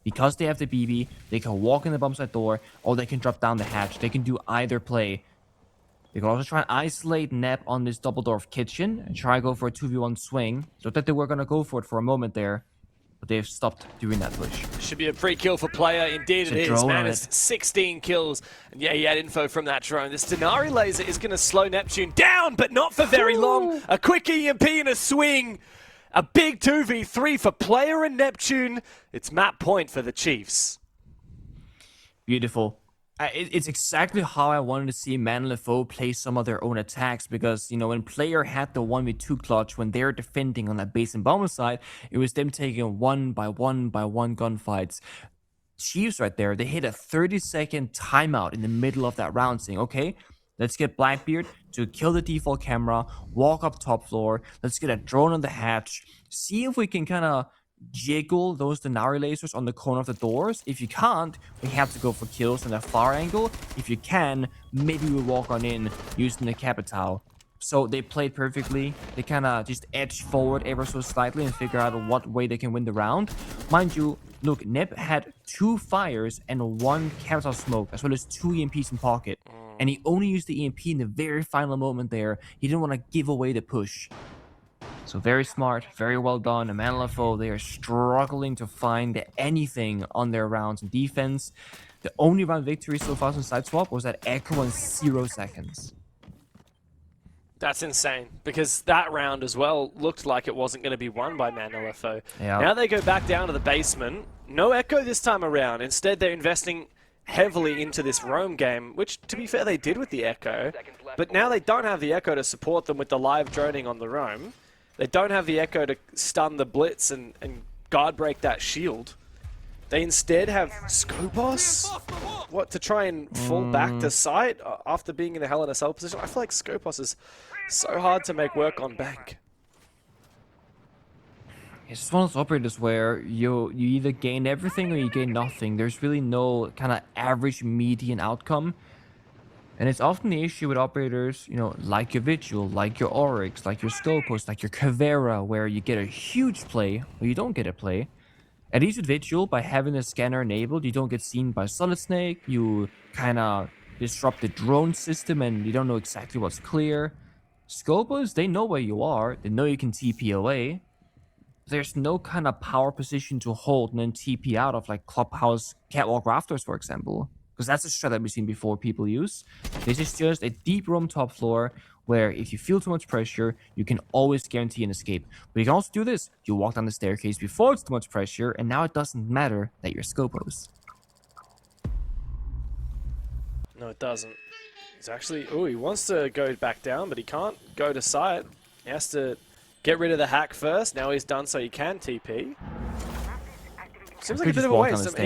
Because they have the BB, they can walk in the bomb site door, or they can drop down the hatch. They can do either play. They can also try and isolate Nep on this double door of kitchen and try and go for a 2v1 swing. So that they were going to go for it for a moment there. But they've stopped doing that push. Should be a free kill for player. Indeed it is. Man, it's 16 kills. And yeah, he had info from that drone. This Denari laser is going to slow Neptune down, but not for very long. A quick EMP and a swing. A big 2v3 for player and Neptune. It's map point for the Chiefs. Beautiful. It's exactly how I wanted to see Man LFO play some of their own attacks, because, you know, when player had the 1v2 clutch, when they're defending on that base and bomber side, it was them taking one by one gunfights. Chiefs right there, they hit a 30-second timeout in the middle of that round saying, okay, let's get Blackbeard to kill the default camera, walk up top floor, let's get a drone on the hatch, see if we can kind of jiggle those Denari lasers on the corner of the doors. If you can't, we have to go for kills in a far angle. If you can, maybe we walk on in using the Capital. So they played perfectly. They kind of just edge forward ever so slightly and figure out what way they can win the round. Mind you, look, Nep had 2 fires and 1 Capital smoke, as well as 2 EMPs in pocket. And he only used the EMP in the very final moment there. He didn't want to give away the push. So very smart, very well done. And Man LFO, they are struggling to find anything on their rounds in defense. The only round victory so far since Sideswap was that Echo in 0 seconds. That's insane, because that round as well looked like it wasn't going to be won by Man LFO. Yeah. Now they go back down to the basement. No Echo this time around. Instead, they're investing heavily into this roam game, which, to be fair, they did with the Echo. But now they don't have the Echo to support them with the live droning on the roam. They don't have the Echo to stun the Blitz and guard break that shield. They instead have Skopos, to try and fall back to site after being in a Hell in a Cell position. I feel like Skopos is so hard to make work on bank. It's just one of those operators where you either gain everything or you gain nothing. There's really no kind of average median outcome. And it's often the issue with operators, you know, like your Vigil, like your Oryx, like your Scopus, like your Caveira, where you get a huge play or you don't get a play. At least with Vigil, by having the scanner enabled, you don't get seen by Solid Snake, you kind of disrupt the drone system and you don't know exactly what's clear. Scopus, they know where you are, they know you can TP away. There's no kind of power position to hold and then TP out of, like Clubhouse Catwalk Rafters, for example. Because that's a strat that we've seen before people use. This is just a deep room top floor where if you feel too much pressure, you can always guarantee an escape. But you can also do this. You walk down the staircase before it's too much pressure, and now it doesn't matter that you're Scopos. No, it doesn't. He's actually... Oh, he wants to go back down, but he can't go to site. He has to get rid of the hack first. Now he's done so he can TP. Seems like a bit of a waste.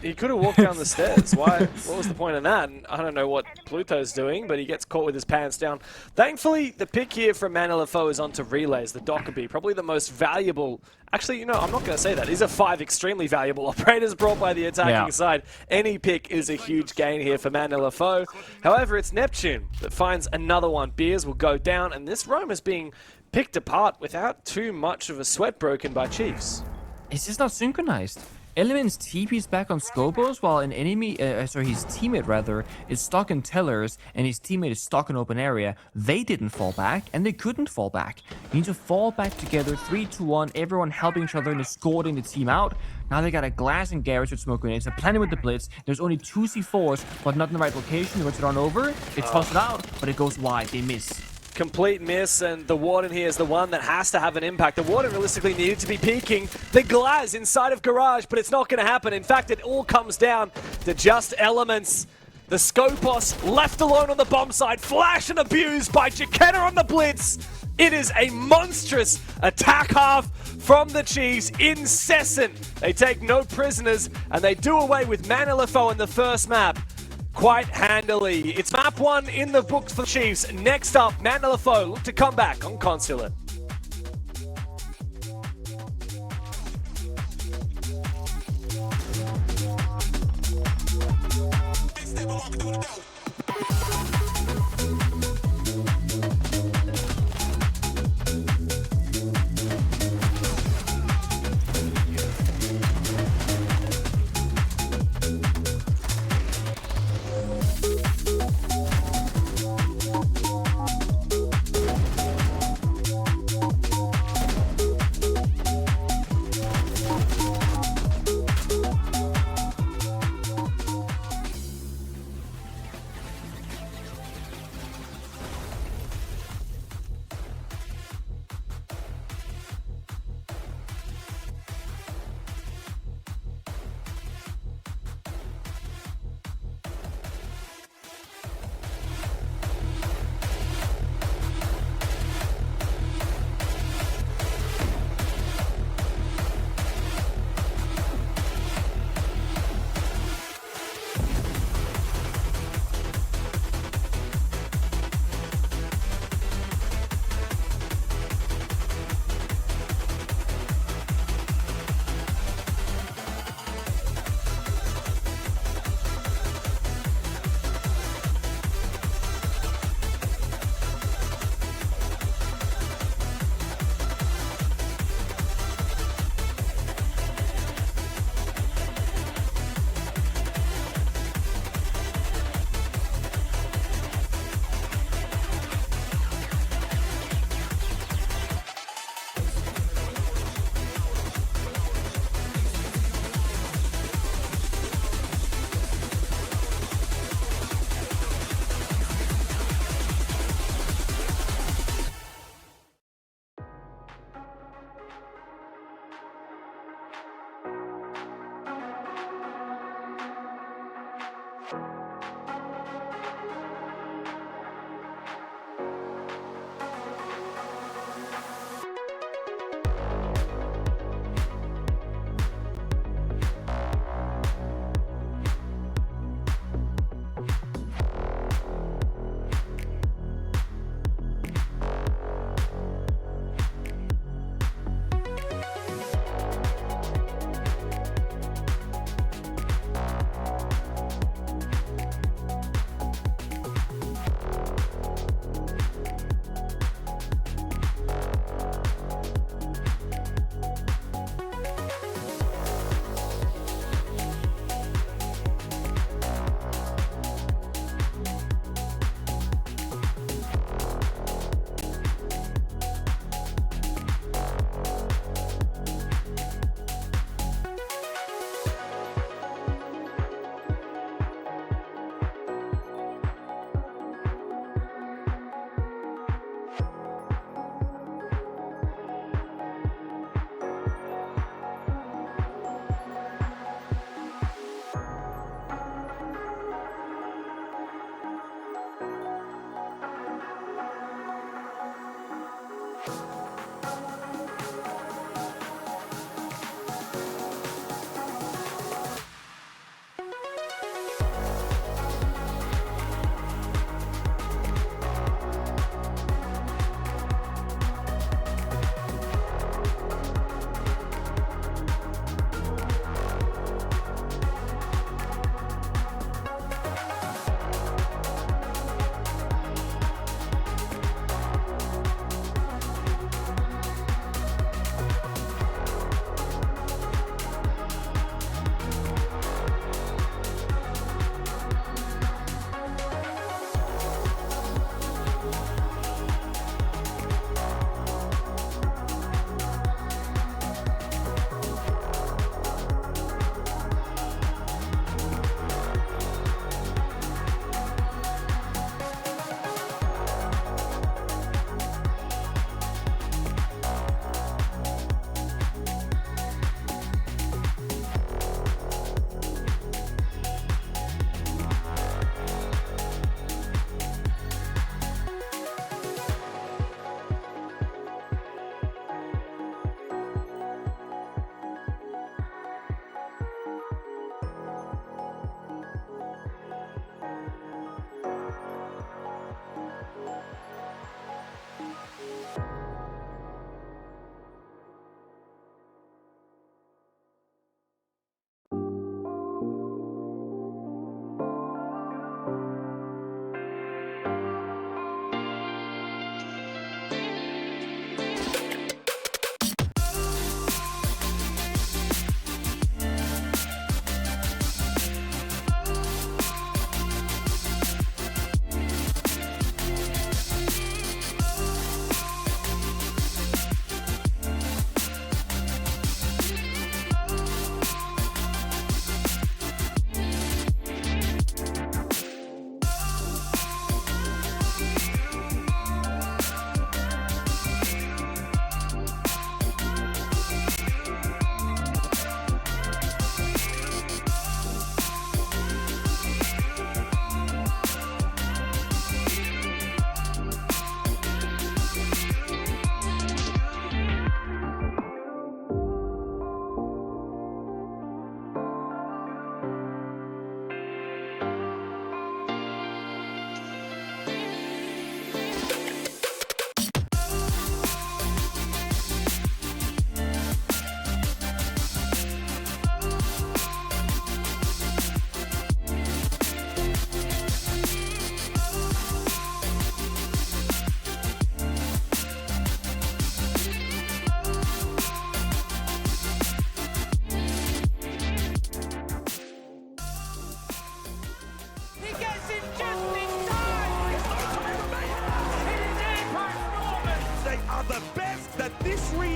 He could have walked down the stairs. Why? What was the point of that? And I don't know what Pluto's doing, but he gets caught with his pants down. Thankfully, the pick here from Man LFO is onto relays, the Dockerby, probably the most valuable. Actually, you know, I'm not going to say that. These are 5 extremely valuable operators brought by the attacking side. Any pick is a huge gain here for Man LFO. However, it's Neptune that finds another one. Beers will go down, and this roam is being picked apart without too much of a sweat broken by Chiefs. It's just not synchronized. Element's TP's back on Scopos while an enemy, his teammate rather, is stuck in tellers and his teammate is stuck in open area. They didn't fall back and they couldn't fall back. You need to fall back together, 3-2-1, everyone helping each other and escorting the team out. Now they got a glass and garage with smoke grenades. They're planning with the blitz. There's only 2 C4s, but not in the right location. They want to run over. They toss it out, but it goes wide. They miss. Complete miss, and the Warden here is the one that has to have an impact. The Warden realistically needed to be peeking the glass inside of Garage, but it's not going to happen. In fact, it all comes down to just elements. The Scopos left alone on the bomb side. Flash and abused by Jaquetta on the blitz. It is a monstrous attack half from the Chiefs. Incessant. They take no prisoners, and they do away with Man LFO in the first map quite handily. It's map 1 in the books for Chiefs. Next up, Man LFO look to come back on Consulate.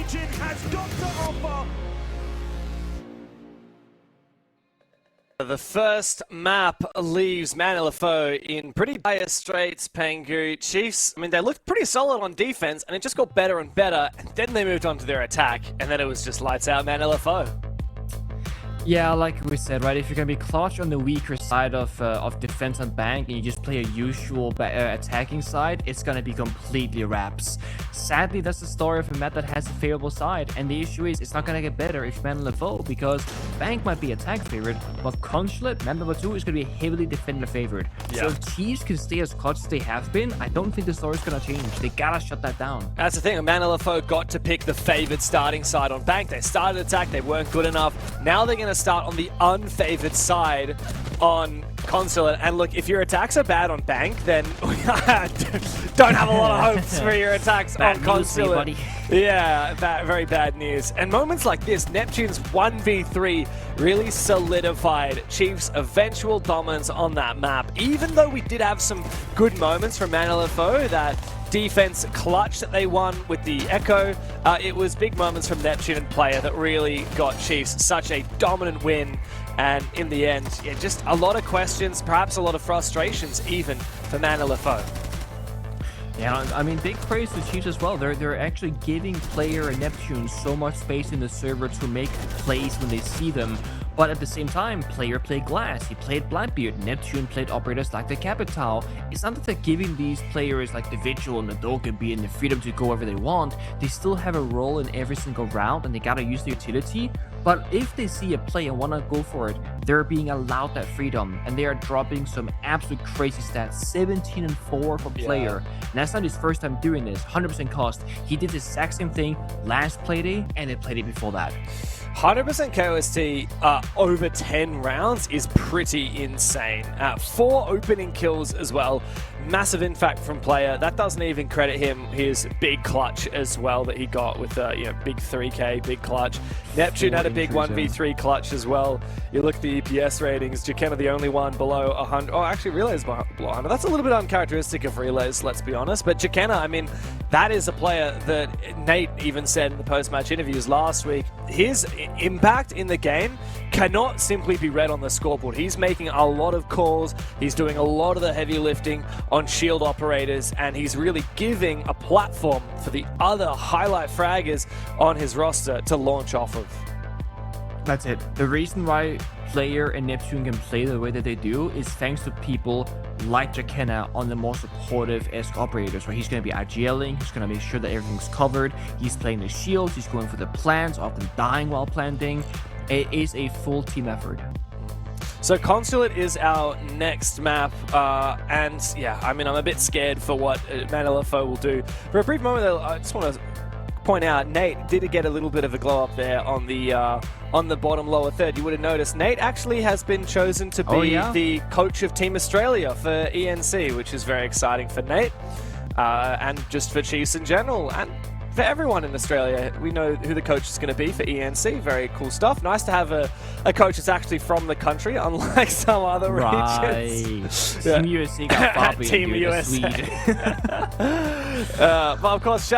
region has got to offer. The first map leaves Man LFO in pretty dire straits, Pengu. Chiefs, I mean, they looked pretty solid on defense, and it just got better and better, and then they moved on to their attack, and then it was just lights out Man LFO. Yeah, like we said, right? If you're gonna be clutch on the weaker side of defense and bank, and you just play a usual attacking side, it's gonna be completely wraps. Sadly, that's the story of a map that has a favorable side, and the issue is it's not gonna get better if man LFO, because bank might be attack favorite, but Consulate, map number 2, is gonna be heavily defender favored. So if Chiefs can stay as clutch as they have been, I don't think the story's gonna change. They gotta shut that down. That's the thing. Man LFO got to pick the favored starting side on bank. They started attack, they weren't good enough. Now they're gonna start on the unfavored side on Consulate. And look, if your attacks are bad on bank, then don't have a lot of hopes for your attacks on Consulate. Yeah, very bad news. And moments like this, Neptune's 1v3 really solidified Chiefs' eventual dominance on that map. Even though we did have some good moments from Man LFO, that defense clutch that they won with the Echo, it was big moments from Neptune and Player that really got Chiefs such a dominant win. And in the end, yeah, just a lot of questions, perhaps a lot of frustrations even for Man LFO. Yeah, I mean, big praise to Chiefs as well. They're actually giving Player and Neptune so much space in the server to make plays when they see them. But at the same time, Player played Glass, he played Blackbeard, Neptune played operators like the Capital. It's not that they're giving these players like the Vigil and the Dokkaebi and the freedom to go wherever they want. They still have a role in every single round, and they gotta use the utility. But if they see a play and want to go for it, they're being allowed that freedom, and they are dropping some absolute crazy stats. 17-4 for Player. And that's not his first time doing this. 100% cost. He did the exact same thing last playday, and they played it before that. 100% KOST over 10 rounds is pretty insane. 4 opening kills as well. Massive impact from Player. That doesn't even credit him his big clutch as well that he got with big 3K, big clutch. Neptune had a big 1v3 clutch as well. You look at the EPS ratings, Jakenna the only one below 100. Oh, actually, Relay's below 100. That's a little bit uncharacteristic of Relays, let's be honest. But Jakenna, I mean, that is a player that Nate even said in the post-match interviews last week, his impact in the game cannot simply be read on the scoreboard. He's making a lot of calls, he's doing a lot of the heavy lifting on shield operators, and he's really giving a platform for the other highlight fraggers on his roster to launch off of. That's it. The reason why Player and Neptune can play the way that they do is thanks to people like Jakenna on the more supportive-esque operators, where he's going to be IGLing, he's going to make sure that everything's covered, he's playing the shields, he's going for the plants, often dying while planting. It is a full team effort. So Consulate is our next map, and yeah, I mean, I'm a bit scared for what Man LFO will do. For a brief moment, though, I just want to point out, Nate did get a little bit of a glow up there on the bottom lower third. You would have noticed Nate actually has been chosen to be the coach of Team Australia for ENC, which is very exciting for Nate, and just for Chiefs in general, and for everyone in Australia. We know who the coach is going to be for ENC. Very cool stuff. Nice to have a coach that's actually from the country, unlike some other regions. Team USA got Bobby. Team USA. But of course,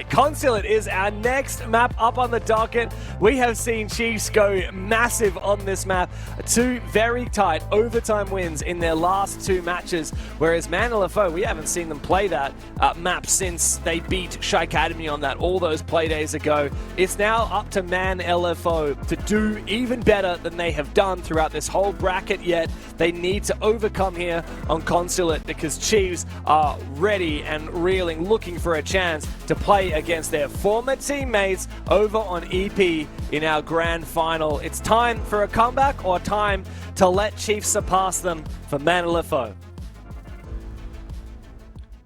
Consulate is our next map up on the docket. We have seen Chiefs go massive on this map. 2 very tight overtime wins in their last 2 matches, whereas Man LFO, we haven't seen them play that map since they beat Shy Academy on that all those play days ago. It's now up to Man LFO to do even better than they have done throughout this whole bracket, yet they need to overcome here on Consulate, because Chiefs are ready and reeling, looking for a chance to play against their former teammates over on EP in our grand final. It's time for a comeback, or time to let Chiefs surpass them for Man LFO.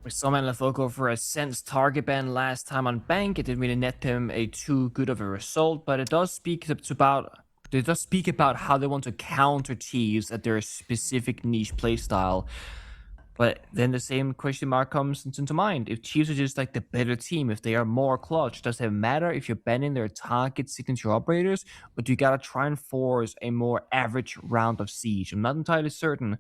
We saw Man LFO go for a Sense target ban last time on Bank. It didn't really net them a too good of a result, but it does speak about how they want to counter Chiefs at their specific niche playstyle. But then the same question mark comes into mind. If Chiefs are just like the better team, if they are more clutch, does it matter if you're banning their target signature operators, or do you gotta try and force a more average round of Siege? I'm not entirely certain,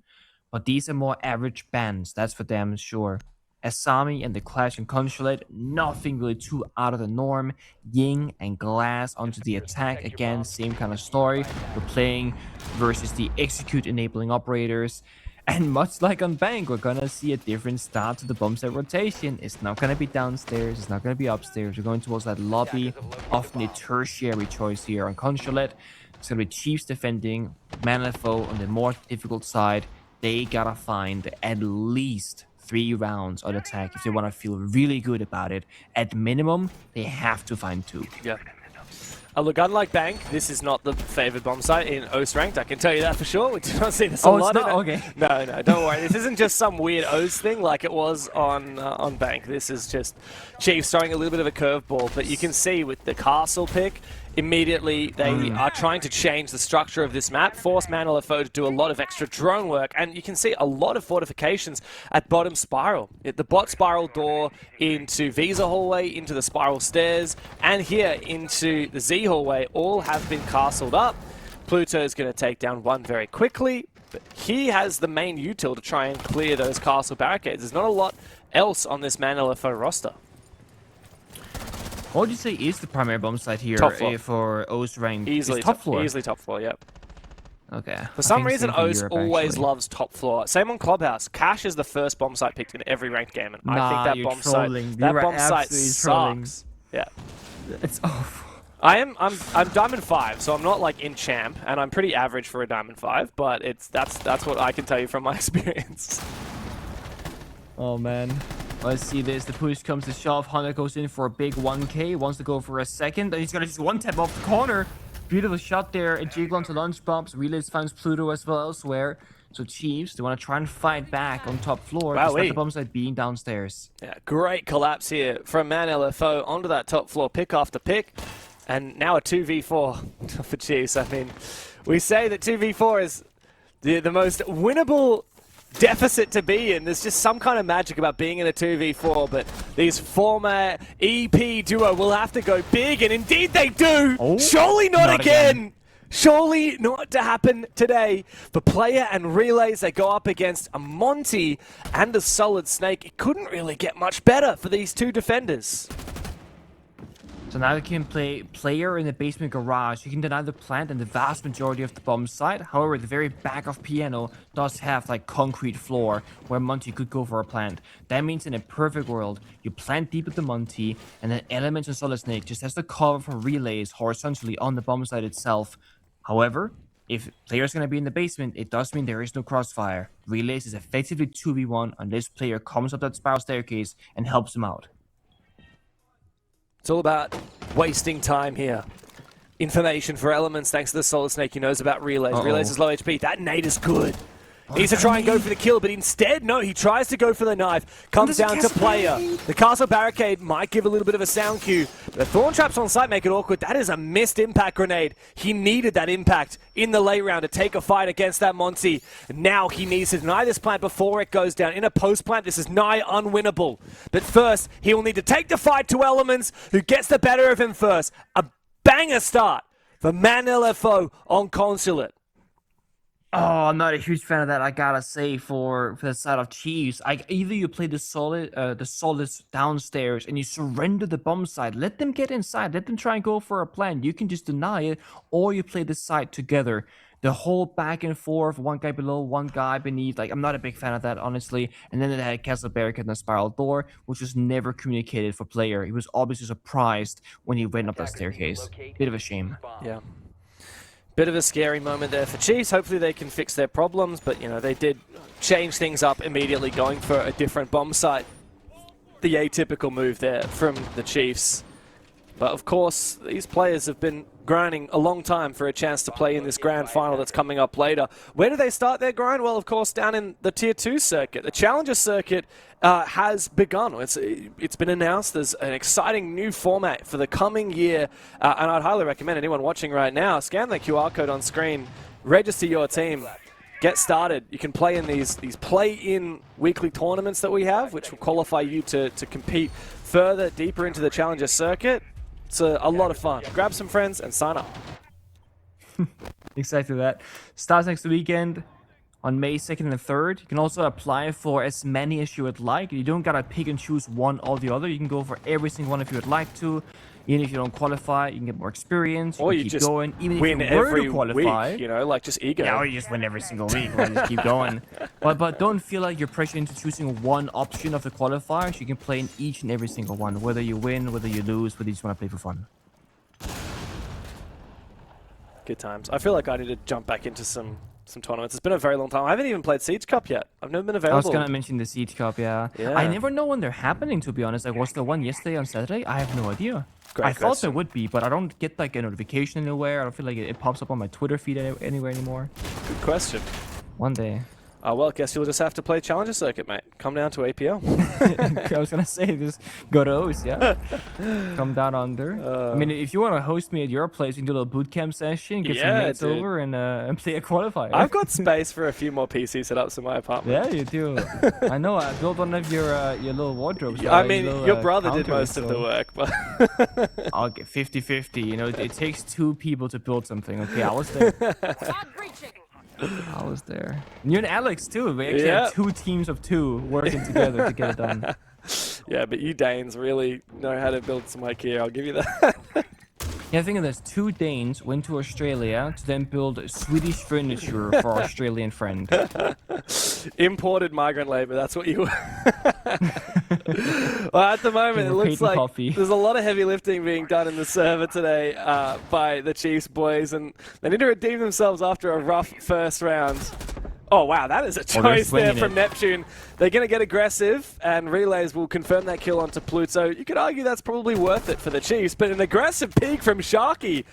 but these are more average bans, that's for damn sure. Asami and the Clash and Consulate, nothing really too out of the norm. Ying and Glass onto the attack, again, same kind of story. We're playing versus the execute enabling operators. And much like on Bank, we're gonna see a different start to the bomb set rotation. It's not gonna be downstairs, it's not gonna be upstairs. We're going towards that lobby, often a tertiary choice here on Consulate. It's gonna be Chiefs defending, Man LFO on the more difficult side. They gotta find at least 3 rounds on attack if they want to feel really good about it. At minimum, they have to find 2. Yeah. Look, unlike Bank, this is not the favored bomb site in OCE ranked. I can tell you that for sure. We do not see this a lot. It's not? Okay. No, don't worry. This isn't just some weird OCE thing like it was on Bank. This is just Chiefs throwing a little bit of a curveball. But you can see with the castle pick, immediately they are trying to change the structure of this map, force Man LFO to do a lot of extra drone work, and you can see a lot of fortifications at bottom spiral. The bot spiral door into Visa hallway, into the spiral stairs, and here into the Z hallway all have been castled up. Pluto is going to take down one very quickly, but he has the main util to try and clear those castle barricades. There's not a lot else on this Man LFO roster. What would you say is the primary bomb site here for OCE rank? Easily top floor. Easily top floor, yep. Okay. For some reason, OCE always loves top floor. Same on Clubhouse. Cash is the first bomb site picked in every ranked game, and I think that bomb site sucks. Yeah. It's awful. I'm Diamond 5, so I'm not like in champ, and I'm pretty average for a Diamond 5, but that's what I can tell you from my experience. Oh man. Let's see this. The push comes to shove. Hunter goes in for a big 1K. Wants to go for a second. And he's going to just one-tap off the corner. Beautiful shot there. A jiggle onto launch bombs. Relays finds Pluto as well elsewhere. So Chiefs, they want to try and fight back on top floor. Despite the bomb site being downstairs. Yeah, great collapse here from Man LFO onto that top floor pick after pick. And now a 2v4 for Chiefs. I mean, we say that 2v4 is the most winnable deficit to be in. There's just some kind of magic about being in a 2v4, but these former EP duo will have to go big, and indeed they do! Oh, surely not again! Surely not to happen today. For player and relays, they go up against a Monty and a Solid Snake. It couldn't really get much better for these two defenders. So now you can play player in the basement garage. You can deny the plant and the vast majority of the bomb site. However, the very back of piano does have like concrete floor where Monty could go for a plant. That means in a perfect world, you plant deep with the Monty, and then Elements and Solid Snake just has the cover for relays horizontally on the bomb site itself. However, if player's going to be in the basement, it does mean there is no crossfire. Relays is effectively 2v1 unless player comes up that spiral staircase and helps him out. It's all about wasting time here. Information for Elements, thanks to the Solid Snake, he knows about Relays. Relays is low HP. That nade is good. He needs to try and go for the kill, but instead, no, he tries to go for the knife. Comes down to player. The castle barricade might give a little bit of a sound cue. The thorn traps on site make it awkward. That is a missed impact grenade. He needed that impact in the late round to take a fight against that Monty. Now he needs to deny this plant before it goes down. In a post plant, this is nigh unwinnable. But first, he will need to take the fight to Elements, who gets the better of him first. A banger start for Man LFO on Consulate. Oh, I'm not a huge fan of that, I gotta say, for the side of Chiefs. Either you play the solids downstairs and you surrender the bomb side. Let them get inside. Let them try and go for a plan. You can just deny it, or you play the side together. The whole back and forth, one guy below, one guy beneath, like, I'm not a big fan of that, honestly. And then they had Castle Barricade and a spiral door, which was never communicated for player. He was obviously surprised when he went up that staircase. Bit of a shame. Yeah. Bit of a scary moment there for Chiefs. Hopefully they can fix their problems, but, you know, they did change things up immediately, going for a different bomb site. The atypical move there from the Chiefs. But, of course, these players have been grinding a long time for a chance to play in this grand final that's coming up later. Where do they start their grind? Well, of course, down in the Tier 2 circuit. The Challenger circuit has begun. It's been announced as an exciting new format for the coming year, and I'd highly recommend anyone watching right now, scan the QR code on screen, register your team, get started. You can play in these play-in weekly tournaments that we have, which will qualify you to compete further, deeper into the Challenger circuit. It's a lot of fun. Grab some friends and sign up. Exactly that. Starts next weekend. on May 2nd and 3rd. You can also apply for as many as you would like. You don't gotta pick and choose one or the other. You can go for every single one if you would like to. Even if you don't qualify, you can get more experience. Or you you keep just going. Even win if you were every to qualify, week, you know, like just ego. yeah, or you just win every single week. Or just keep going. But don't feel like you're pressured into choosing one option of the qualifiers. You can play in each and every single one, whether you win, whether you lose, whether you just want to play for fun. Good times. I feel like I need to jump back into some tournaments. It's been a very long time. I haven't even played Siege Cup yet. I've never been available. I was gonna mention the Siege Cup, yeah. I never know when they're happening, to be honest. Like, was there one yesterday on Saturday? I have no idea. I thought there would be, but I don't get like a notification anywhere. I don't feel like it pops up on my Twitter feed anywhere anymore. Good question. One day. Well, I guess you'll just have to play Challenger Circuit, mate. Come down to APL. I was gonna say, just go to OCE, yeah. Come down under. I mean, if you want to host me at your place, you can do a little boot camp session, get some mates over, and play a qualifier. I've got space for a few more PC setups in my apartment. Yeah, you do. I know. I built one of your little wardrobes. I mean, your brother did most of the work, but I'll get 50-50. You know, it takes 2 people to build something. Okay, I was there. I was there. And you and Alex too. We actually had 2 teams of 2 working together to get it done. Yeah, but you Danes really know how to build some IKEA. I'll give you that. Yeah, I think there's 2 Danes went to Australia to then build Swedish furniture for our Australian friend. Imported migrant labor, that's what you were. Well, at the moment, it looks like there's a lot of heavy lifting being done in the server today by the Chiefs boys, and they need to redeem themselves after a rough first round. Oh, wow, that is a choice there from Neptune. They're going to get aggressive, and Relays will confirm that kill onto Pluto. You could argue that's probably worth it for the Chiefs, but an aggressive peek from Sharky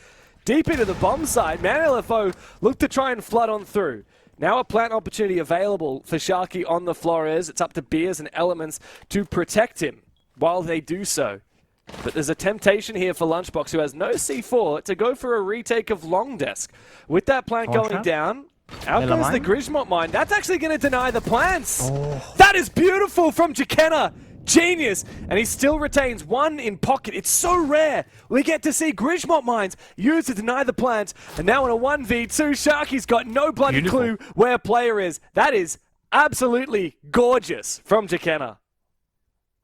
deep into the bomb side. Man LFO look to try and flood on through. Now a plant opportunity available for Sharky on the Flores. It's up to Beers and Elements to protect him while they do so. But there's a temptation here for Lunchbox, who has no C4, to go for a retake of Long Desk. With that plant going down, out goes the Grismont mine. That's actually going to deny the plants. That is beautiful from Jekena. Genius. And he still retains 1 in pocket. It's so rare. We get to see Grismont mines used to deny the plants. And now in a 1v2, Sharky's got no bloody clue where player is. That is absolutely gorgeous from Jekena.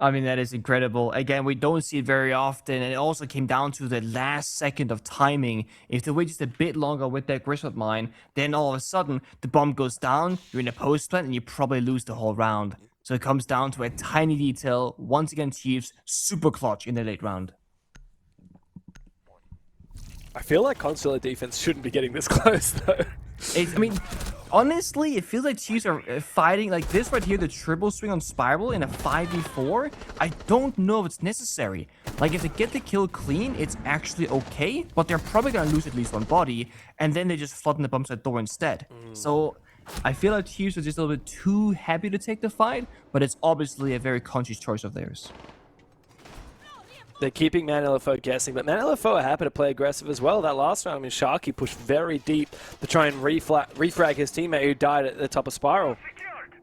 I mean, that is incredible. Again, we don't see it very often, and it also came down to the last second of timing. If they wait just a bit longer with that Griswold mine, then all of a sudden, the bomb goes down, you're in a post plant, and you probably lose the whole round. So it comes down to a tiny detail. Once again, Chiefs, super clutch in the late round. I feel like Consulate defense shouldn't be getting this close, though. I mean, honestly, it feels like Chiefs are fighting like this right here, the triple swing on Spiral in a 5v4. I don't know if it's necessary. Like, if they get the kill clean, it's actually okay, but they're probably going to lose at least 1 body, and then they just flood in the bomb site door instead. So I feel like Chiefs are just a little bit too happy to take the fight, but it's obviously a very conscious choice of theirs. They're keeping Man LFO guessing, but Man LFO are happy to play aggressive as well. That last round, I mean, Sharky pushed very deep to try and refrag his teammate who died at the top of Spiral.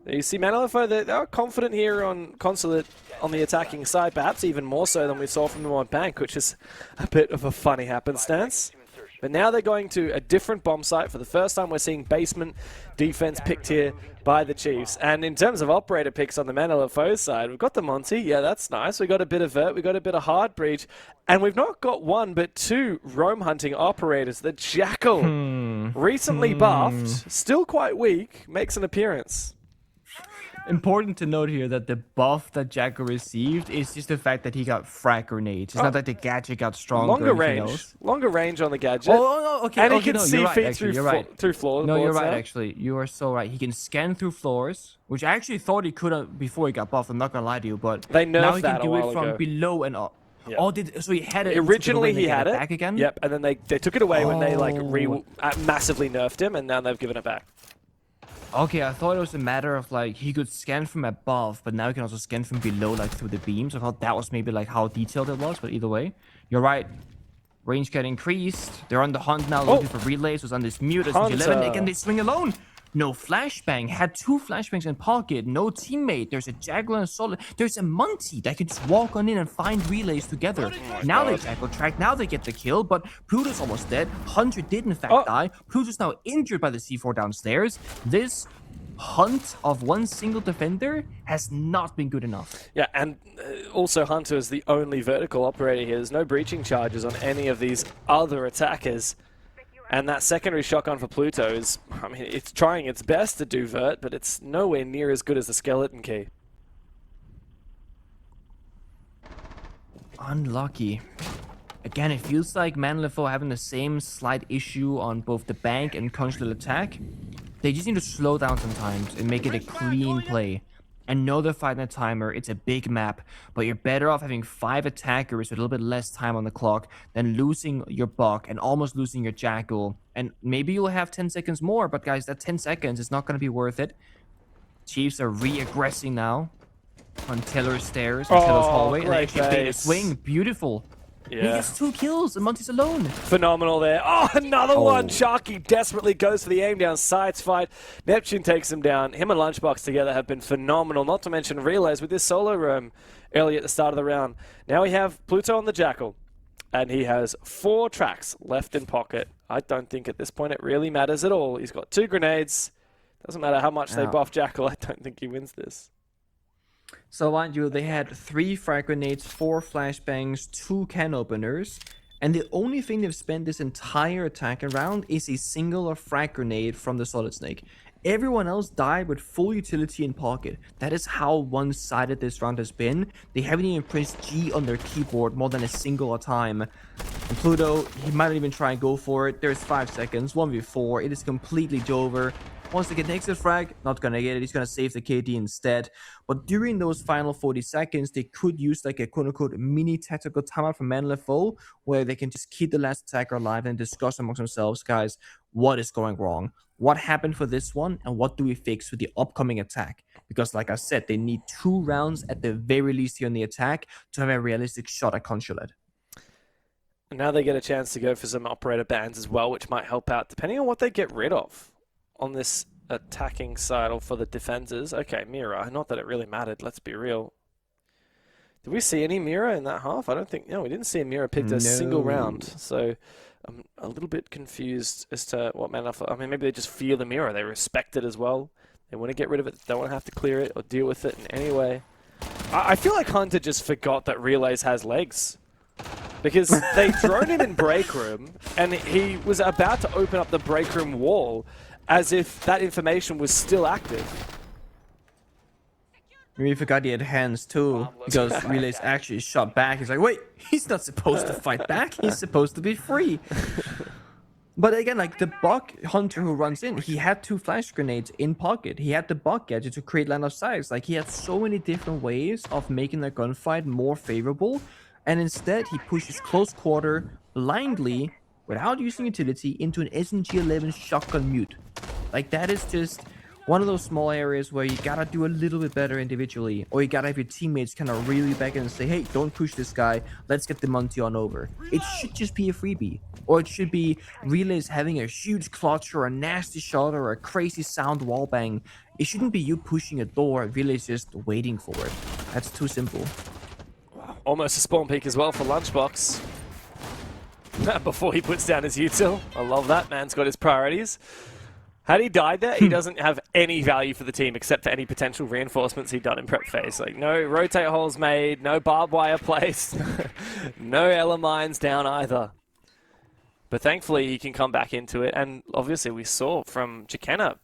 You see Man LFO, they are confident here on Consulate on the attacking side, perhaps even more so than we saw from them on Bank, which is a bit of a funny happenstance. But now they're going to a different bomb site. For the first time, we're seeing basement defense picked here by the Chiefs. And in terms of operator picks on the Man LFO side, we've got the Monty. Yeah, that's nice. We've got a bit of Vert. We've got a bit of Hard Breach. And we've not got 1, but 2 roam hunting operators. The Jackal, recently buffed, still quite weak, makes an appearance. Important to note here that the buff that Jackal received is just the fact that he got frag grenades. It's not that the gadget got stronger. Longer range on the gadget. Okay. And he can see feet through floors. No, you're right, actually. You are so right. He can scan through floors, which I actually thought he could have before he got buffed. I'm not going to lie to you, but they nerfed now he that can do a while it from ago. Below and up. Yep. Oh, so he had it. Originally, he had it. Back again? Yep, and then they took it away when they massively nerfed him, and now they've given it back. Okay, I thought it was a matter of like he could scan from above, but now he can also scan from below, like through the beams. I thought that was maybe like how detailed it was, but either way, you're right. Range got increased. They're on the hunt now, looking for relays. Was on this mute. 11 again. They swing alone. no flashbang, had 2 flashbangs in pocket, no teammate, there's a Jackal and a Solid, there's a Monty that can just walk on in and find relays together. Now they Jackal track, now they get the kill, but Pluto's almost dead. Hunter did in fact die. Pluto's now injured by the C4 downstairs. This hunt of one single defender has not been good enough. Yeah, and also Hunter is the only vertical operator here. There's no breaching charges on any of these other attackers. And that secondary shotgun for Pluto is, I mean, it's trying its best to do vert, but it's nowhere near as good as the skeleton key. Unlucky. Again, it feels like LFO having the same slight issue on both the bank and Consulate attack. They just need to slow down sometimes and make it a clean play. I know they're fighting a timer, it's a big map, but you're better off having 5 attackers with a little bit less time on the clock than losing your Buck and almost losing your Jackal. And maybe you'll have 10 seconds more, but guys, that 10 seconds is not going to be worth it. Chiefs are re-aggressing now on Teller's stairs, on Teller's hallway, and they actually bait a swing. Beautiful. Yeah. He gets 2 kills and Monty's alone. Phenomenal there. Oh, another one. Sharky desperately goes for the aim down sights fight. Neptune takes him down. Him and Lunchbox together have been phenomenal. Not to mention Relays with this solo roam early at the start of the round. Now we have Pluto on the Jackal. And he has 4 tracks left in pocket. I don't think at this point it really matters at all. He's got 2 grenades. Doesn't matter how much they buff Jackal. I don't think he wins this. So mind you, they had 3 frag grenades, 4 flashbangs, 2 can openers, and the only thing they've spent this entire attack around is a single frag grenade from the Solid Snake. Everyone else died with full utility in pocket. That is how one-sided this round has been. They haven't even pressed G on their keyboard more than a single time. And Pluto, he might not even try and go for it. There's 5 seconds, 1v4. It is completely over. Wants to get an exit frag, not gonna get it. He's gonna save the KD instead. But during those final 40 seconds, they could use like a quote-unquote mini tactical timeout from LFO, where they can just keep the last attacker alive and discuss amongst themselves, guys, what is going wrong? What happened for this one, and what do we fix for the upcoming attack? Because like I said, they need 2 rounds at the very least here in the attack to have a realistic shot at Consulate. And now they get a chance to go for some operator bans as well, which might help out, depending on what they get rid of on this attacking side or for the defenders. Okay, Mira. Not that it really mattered, let's be real. Did we see any Mira in that half? I don't think... No, we didn't see a Mira picked a single round. So I'm a little bit confused as to what LFO... I mean, maybe they just fear the Mira. They respect it as well. They want to get rid of it. They don't want to have to clear it or deal with it in any way. I feel like Hunter just forgot that Relays has legs. Because they thrown him in break room, and he was about to open up the break room wall as if that information was still active. Maybe he forgot he had hands too, because Relays actually shot back. He's like, wait, he's not supposed to fight back. He's supposed to be free. But again, like the Buck Hunter who runs in, he had 2 flash grenades in pocket. He had the Buck gadget to create line of sight. Like he had so many different ways of making the gunfight more favorable. And instead, he pushes close quarter blindly, without using utility, into an SMG-11 shotgun mute. Like, that is just one of those small areas where you gotta do a little bit better individually, or you gotta have your teammates kind of really back in and say, hey, don't push this guy, let's get the Monty on over. It should just be a freebie. Or it should be Relays having a huge clutch or a nasty shot or a crazy sound wallbang. It shouldn't be you pushing a door, Relays just waiting for it. That's too simple. Almost a spawn peek as well for Lunchbox. Before he puts down his util. I love that. Man's got his priorities. Had he died there, he doesn't have any value for the team except for any potential reinforcements he'd done in prep phase. Like, no rotate holes made, no barbed wire placed, no Ella mines down either. But thankfully, he can come back into it. And obviously, we saw from Jacana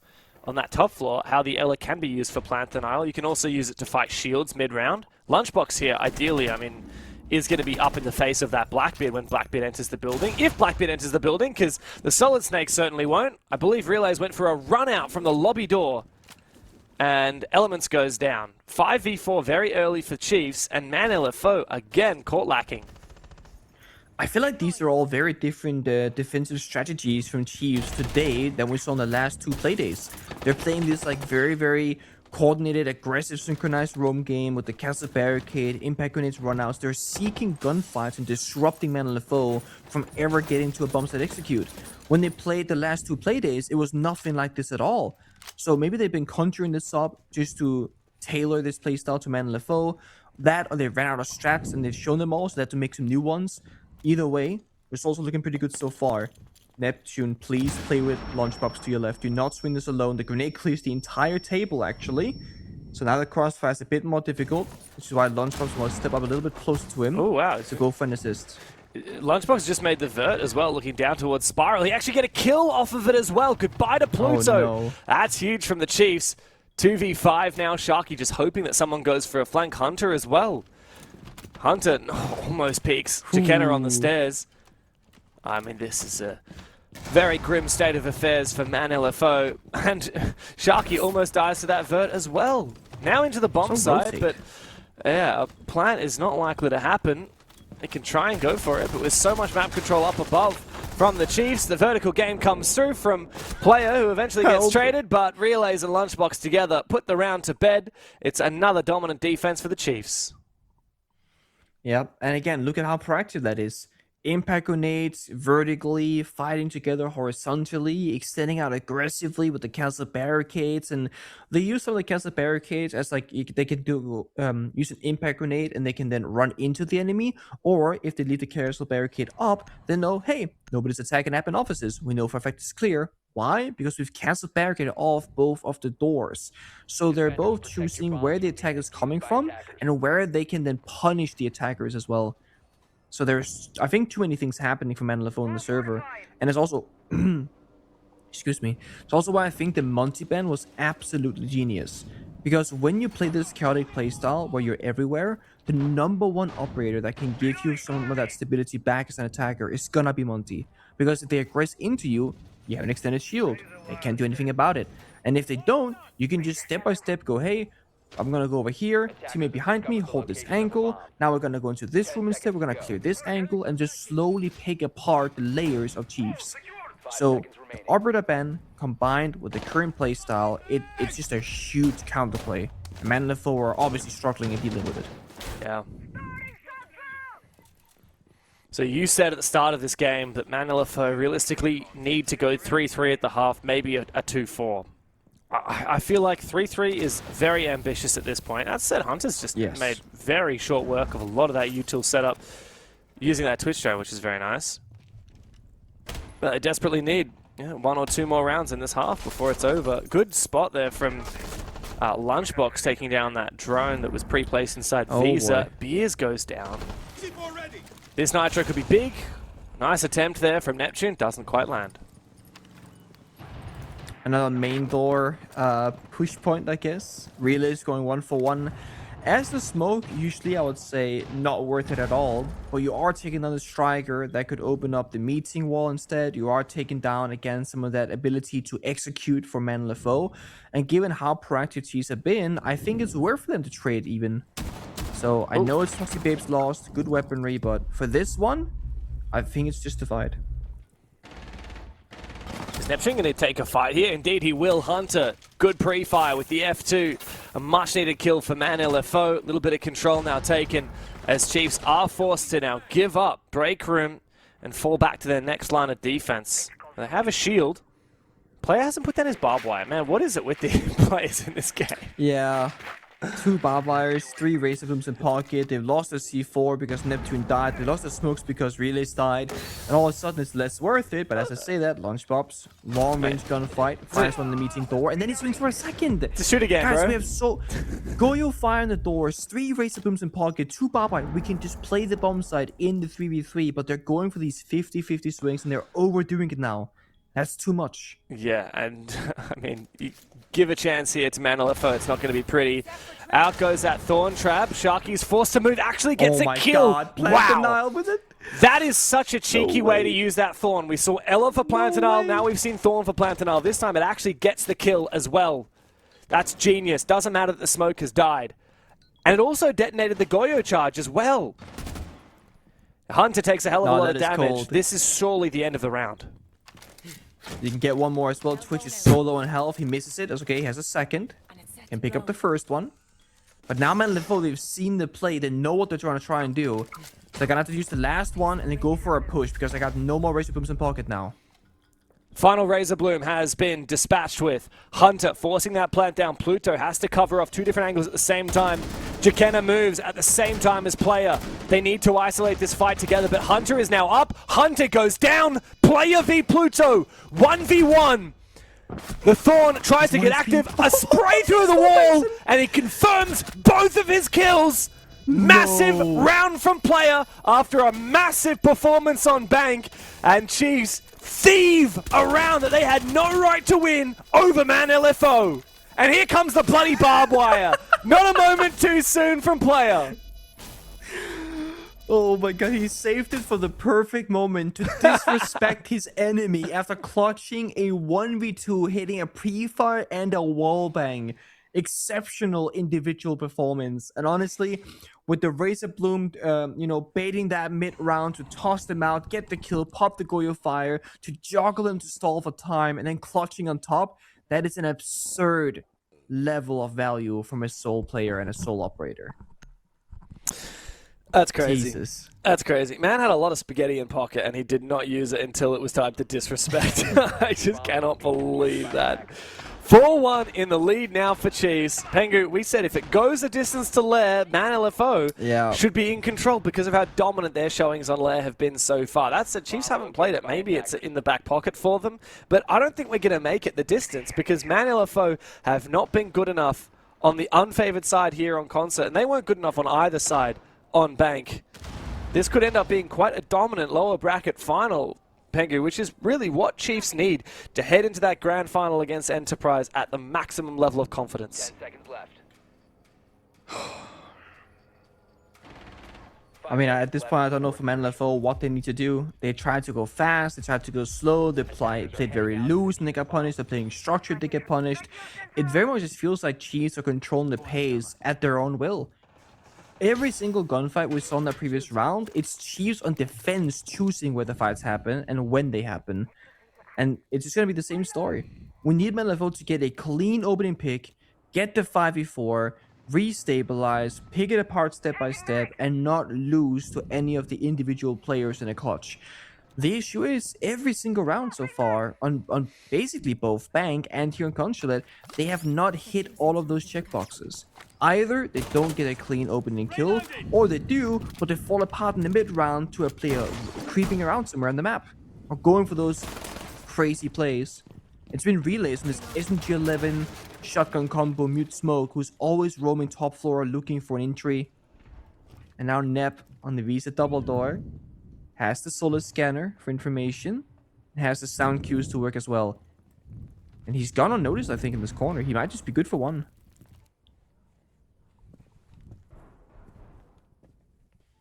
on that top floor how the Ella can be used for plant denial. You can also use it to fight shields mid-round. Lunchbox here, ideally, I mean, is going to be up in the face of that Blackbeard when Blackbeard enters the building. If Blackbeard enters the building, because the Solid Snake certainly won't. I believe Relays went for a run out from the lobby door. And Elements goes down. 5v4 very early for Chiefs, and LFO again caught lacking. I feel like these are all very different defensive strategies from Chiefs today than we saw in the last 2 playdays. They're playing this like very, very coordinated, aggressive, synchronized roam game with the castle barricade, impact grenades, runouts. They're seeking gunfights and disrupting Man LFO from ever getting to a bomb site execute. When they played the last 2 play days, it was nothing like this at all. So maybe they've been conjuring this up just to tailor this playstyle to Man LFO. That, or they ran out of strats and they've shown them all, so they had to make some new ones. Either way, it's also looking pretty good so far. Neptune, please play with Lunchbox to your left. Do not swing this alone. The grenade clears the entire table, actually. So now the crossfire is a bit more difficult, which is why Lunchbox will step up a little bit closer to him. Oh, wow. To go for an assist. Lunchbox just made the vert as well, looking down towards Spiral. He actually get a kill off of it as well. Goodbye to Pluto. Oh, no. That's huge from the Chiefs. 2v5 now. Sharky just hoping that someone goes for a flank. Hunter as well. Hunter almost peeks. Jakenna on the stairs. I mean, this is a very grim state of affairs for Man LFO. And Sharky almost dies to that vert as well. Now into the bomb site, but yeah, a plant is not likely to happen. They can try and go for it, but with so much map control up above from the Chiefs, the vertical game comes through from Player, who eventually gets traded, but Relays and Lunchbox together put the round to bed. It's another dominant defense for the Chiefs. Yep, and again, look at how proactive that is. Impact grenades, vertically, fighting together horizontally, extending out aggressively with the castle barricades, and they use some of the castle barricades as like they can do use an impact grenade and they can then run into the enemy, or if they leave the castle barricade up, they know, hey, nobody's attacking admin offices. We know for a fact it's clear. Why? Because we've castle barricaded off both of the doors. So they're both choosing where the attack is coming from and where they can then punish the attackers as well. So there's, I think, too many things happening for Man LFO on the server. And it's also, excuse me, it's also why I think the multi-ban was absolutely genius. Because when you play this chaotic playstyle where you're everywhere, the #1 operator that can give you some of that stability back as an attacker is gonna be Monty. Because if they aggress into you, you have an extended shield. They can't do anything about it. And if they don't, you can just step by step go, hey, I'm gonna go over here, teammate behind me, hold this angle. Now we're gonna go into this room instead. We're gonna clear this angle and just slowly pick apart the layers of Chiefs. So the operator ban combined with the current playstyle, it's just a huge counterplay. And Man LFO are obviously struggling and dealing with it. Yeah. So you said at the start of this game that Man LFO realistically need to go 3-3 at the half, maybe a 2-4. I feel like 3-3 is very ambitious at this point. That said, Hunter's just made very short work of a lot of that util setup using that Twitch drone, which is very nice. But they desperately need 1 or 2 more rounds in this half before it's over. Good spot there from Lunchbox taking down that drone that was pre-placed inside Visa. Beers goes down. This Nitro could be big. Nice attempt there from Neptune. Doesn't quite land. Another main door push point, I guess. Relays going 1-for-1. As the smoke, usually I would say not worth it at all. But you are taking down the striker that could open up the meeting wall instead. You are taking down, again, some of that ability to execute for Man LFO. And given how proactive Chiefs have been, I think it's worth for them to trade even. So I know it's Foxy Babes lost, good weaponry, but for this one, I think it's justified. Is Neptune going to take a fight here? Indeed he will. Hunter, good pre-fire with the F2. A much needed kill for Man LFO. A little bit of control now taken as Chiefs are forced to now give up break room and fall back to their next line of defense. They have a shield. Player hasn't put down his barbed wire. Man, what is it with the players in this game? Yeah. 2 barbed wires, 3 razor blooms in pocket. They've lost their C4 because Neptune died. They lost their smokes because Relays died. And all of a sudden it's less worth it. But as I say that, Lunchbox, long range gunfight, fires on the meeting door, and then he swings for a second. To shoot again, guys, bro. we have Goyo fire on the doors, 3 razor blooms in pocket, 2 barbed wire. We can just play the bomb side in the 3v3, but they're going for these 50-50 swings and they're overdoing it now. That's too much. Yeah, and I mean, you give a chance here to Man LFO, it's not going to be pretty. Out goes that Thorn Trap. Sharky's forced to move, actually gets a kill. God. Plant denial with it. That is such a cheeky way to use that Thorn. We saw Ella for Plantinile, now we've seen Thorn for Plantinile. This time it actually gets the kill as well. That's genius. Doesn't matter that the smoke has died. And it also detonated the Goyo charge as well. Hunter takes a hell of a lot of damage. Cold. This is surely the end of the round. You can get one more as well. Twitch is so low on health. He misses it. That's okay. He has a second. Can pick up the first one. But now Man LFO, they've seen the play. They know what they're trying to do. So they're going to have to use the last one and then go for a push because I got no more Razor Blooms in pocket now. Final Razor Bloom has been dispatched with Hunter forcing that plant down. Pluto has to cover off two different angles at the same time. Jakenna moves at the same time as Player. They need to isolate this fight together, but Hunter is now up. Hunter goes down. Player v Pluto. 1v1. The Thorn tries to get active. A spray through the wall, and he confirms both of his kills. Massive round from Player after a massive performance on Bank, and Chiefs thieve a round that they had no right to win over Man LFO. And here comes the bloody barbed wire. Not a moment too soon from Player. Oh my god, he saved it for the perfect moment to disrespect his enemy after clutching a 1v2, hitting a pre-fire and a wallbang. Exceptional individual performance. And honestly, with the Razor Bloom, baiting that mid-round to toss them out, get the kill, pop the Goyo Fire, to juggle them to stall for time, and then clutching on top, that is an absurd level of value from a sole player and a sole operator. That's crazy. Jesus. That's crazy. Man had a lot of spaghetti in pocket, and he did not use it until it was time to disrespect. I just cannot believe that. 4-1 in the lead now for Chiefs. Pengu, we said if it goes a distance to Lair, Man LFO should be in control because of how dominant their showings on Lair have been so far. That's the Chiefs haven't played it. Maybe it's in the back pocket for them, but I don't think we're going to make it the distance because Man LFO have not been good enough on the unfavored side here on Concert, and they weren't good enough on either side on Bank. This could end up being quite a dominant lower bracket final, Pengu, which is really what Chiefs need to head into that grand final against Enterprise at the maximum level of confidence. 10 seconds left. I mean, at this point, I don't know for Man LFO what they need to do. They tried to go fast, they tried to go slow, they played very loose and they got punished, they're playing structured, they get punished. It very much just feels like Chiefs are controlling the pace at their own will. Every single gunfight we saw in that previous round, it's Chiefs on defense choosing where the fights happen and when they happen. And it's just going to be the same story. We need Man LFO to get a clean opening pick, get the 5v4, restabilize, pick it apart step by step, and not lose to any of the individual players in a clutch. The issue is, every single round so far, on basically both Bank and here on Consulate, they have not hit all of those checkboxes. Either they don't get a clean opening kill, or they do, but they fall apart in the mid-round to a player creeping around somewhere on the map, or going for those crazy plays. It's been Relays on this SMG11 shotgun combo Mute Smoke, who's always roaming top floor looking for an entry. And now Nep on the Visa double door has the Solid scanner for information, and has the sound cues to work as well. And he's gone unnoticed, I think, in this corner. He might just be good for one.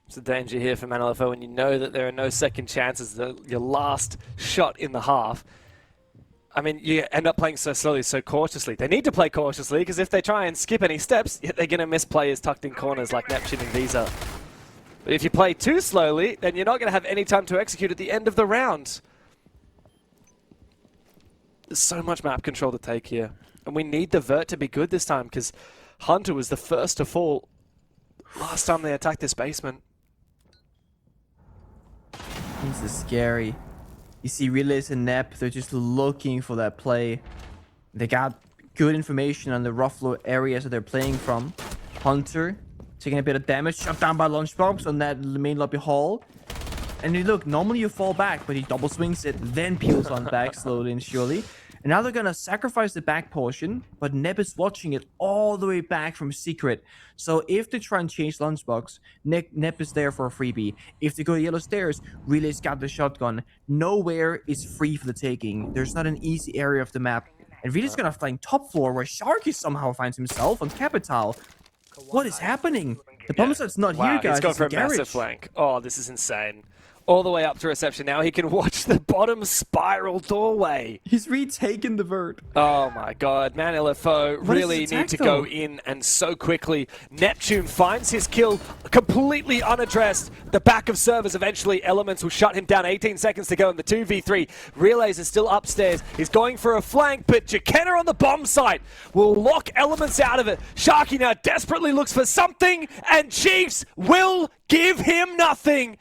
It's a danger here for Man LFO when you know that there are no second chances. Your last shot in the half. I mean, you end up playing so slowly, so cautiously. They need to play cautiously because if they try and skip any steps, they're going to miss players tucked in corners like Neptune and Visa. But if you play too slowly, then you're not going to have any time to execute at the end of the round. There's so much map control to take here. And we need the Vert to be good this time because Hunter was the first to fall last time they attacked this basement. This is scary. You see Relays and Nep, they're just looking for that play. They got good information on the rough low areas that they're playing from. Hunter taking a bit of damage, shot down by Lunchbox on that main lobby hall. And you look, normally you fall back, but he double swings it, then peels on back slowly and surely. And now they're gonna sacrifice the back portion, but Nep is watching it all the way back from Secret. So if they try and change Lunchbox, Nep is there for a freebie. If they go to Yellow Stairs, Relay's got the shotgun. Nowhere is free for the taking. There's not an easy area of the map. And Relay's gonna fly top floor where Sharky somehow finds himself on Capital. What is happening? The bomb site's not here, guys. He's gone for a garage. massive flank. Oh, this is insane. all the way up to reception. Now he can watch the bottom spiral doorway. He's retaken the vert. Oh my god, man, LFO really need to go in and so quickly. Neptune finds his kill completely unaddressed. The back of servers eventually, Elements will shut him down. 18 seconds to go in the 2v3. Relays is still upstairs. He's going for a flank, but Jakenna on the bomb site will lock Elements out of it. Sharky now desperately looks for something, and Chiefs will give him nothing.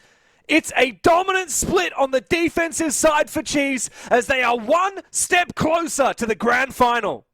It's a dominant split on the defensive side for Chiefs as they are one step closer to the grand final.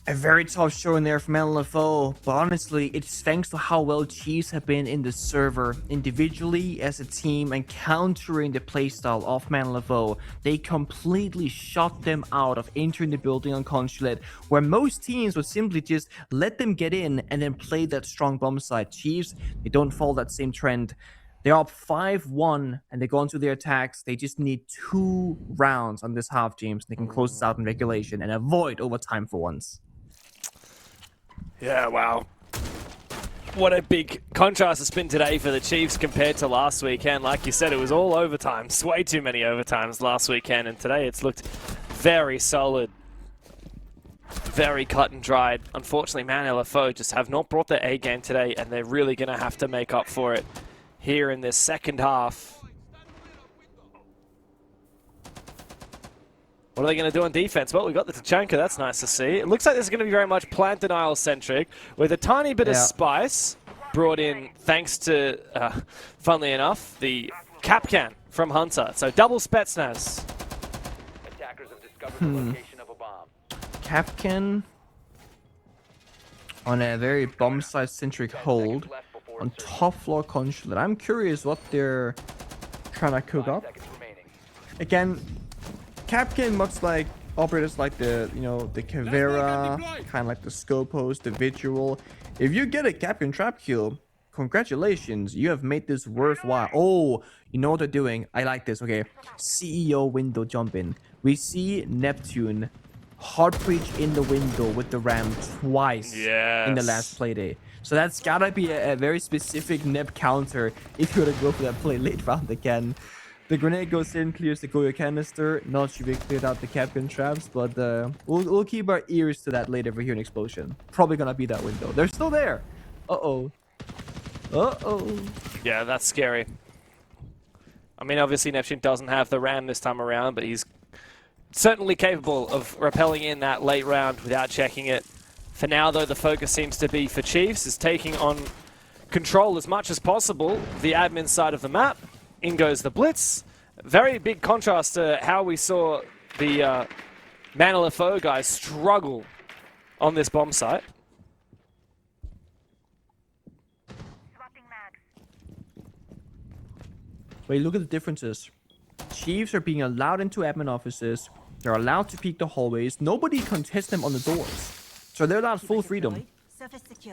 A very tough showing there from LFO, but honestly, it's thanks to how well Chiefs have been in the server, individually, as a team, and countering the playstyle of LFO. They completely shut them out of entering the building on Consulate, where most teams would simply just let them get in and then play that strong bomb side. Chiefs, they don't follow that same trend. They're up 5-1 and they go into their attacks. They just need 2 rounds on this half, James. They can close this out in regulation and avoid overtime for once. Yeah, wow. What a big contrast it's been today for the Chiefs compared to last weekend. Like you said, it was all overtimes. Way too many overtimes last weekend. And today it's looked very solid. Very cut and dried. Unfortunately, man, LFO just have not brought their A game today. And they're really going to have to make up for it here in this second half. What are they going to do on defense? Well, we got the Tachanka. That's nice to see. It looks like this is going to be very much plant denial centric, with a tiny bit of spice brought in thanks to, funnily enough, the Capcan from Hunter. So double Spetsnaz. Attackers have discovered the location of a bomb. Capcan on a very bomb site centric hold on top floor Consulate. I'm curious what they're trying to cook up. Again, Capcan, much like operators like the, the Caveira, kind of like the Scopos, the Vigil. If you get a Capcan trap kill, congratulations, you have made this worthwhile. Oh, you know what they're doing? I like this. Okay, CEO window jump in. We see Neptune hard breach in the window with the ram twice in the last play day. So that's gotta be a very specific Nep counter if you're gonna go for that play late round again. The grenade goes in, clears the Goyo canister. Not sure we cleared out the Capcan traps, but we'll keep our ears to that later if we hear an explosion. Probably gonna be that window. They're still there. Uh-oh. Uh-oh. Yeah, that's scary. I mean, obviously Neptune doesn't have the ram this time around, but he's certainly capable of rappelling in that late round without checking it. For now, though, the focus seems to be for Chiefs is taking on control as much as possible the admin side of the map. In goes the Blitz. Very big contrast to how we saw the Man LFO guys struggle on this bomb site. Wait, look at the differences. Chiefs are being allowed into admin offices. They're allowed to peek the hallways. Nobody contests them on the doors. So they're allowed full freedom.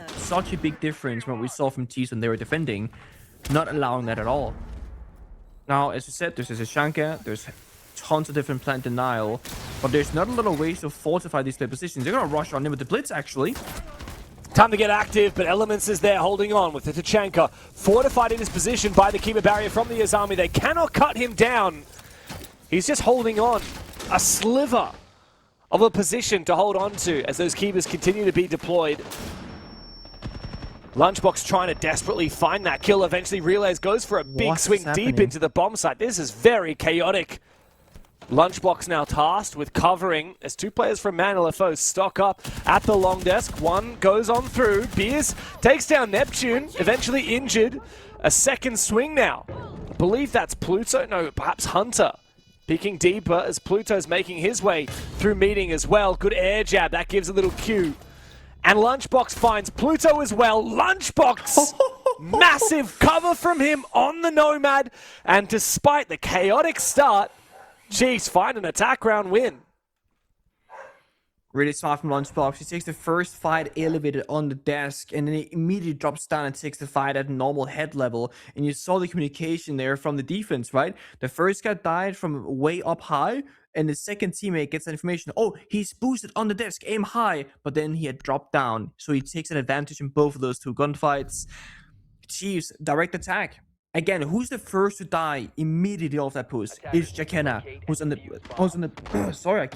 Such a big difference from what we saw from Chiefs when they were defending. Not allowing that at all. Now, as I said, there's a Shanka, there's tons of different plant denial, but there's not a lot of ways to fortify these play positions. They're going to rush on in with the Blitz, actually. Time to get active, but Elements is there holding on with the Tachanka. Fortified in his position by the Keeper barrier from the Azami. They cannot cut him down. He's just holding on. A sliver of a position to hold on to as those Keepers continue to be deployed. Lunchbox trying to desperately find that kill. Eventually, Relays goes for a big swing deep into the bomb site. This is very chaotic. Lunchbox now tasked with covering as two players from Man LFO stock up at the long desk. One goes on through. Beers takes down Neptune, eventually injured. A second swing now. I believe that's Pluto. No, perhaps Hunter. Peeking deeper as Pluto's making his way through meeting as well. Good air jab. That gives a little cue. And Lunchbox finds Pluto as well. Lunchbox! Massive cover from him on the Nomad. And despite the chaotic start, Chiefs find an attack round win. Really smart from Lunchbox. He takes the first fight elevated on the desk and then he immediately drops down and takes the fight at normal head level. And you saw the communication there from the defense, right? The first guy died from way up high and the second teammate gets that information. Oh, he's boosted on the desk, aim high. But then he had dropped down. So he takes an advantage in both of those two gunfights. Chiefs, direct attack. Again, who's the first to die immediately off that push? It's Jakena, who's on the... sorry,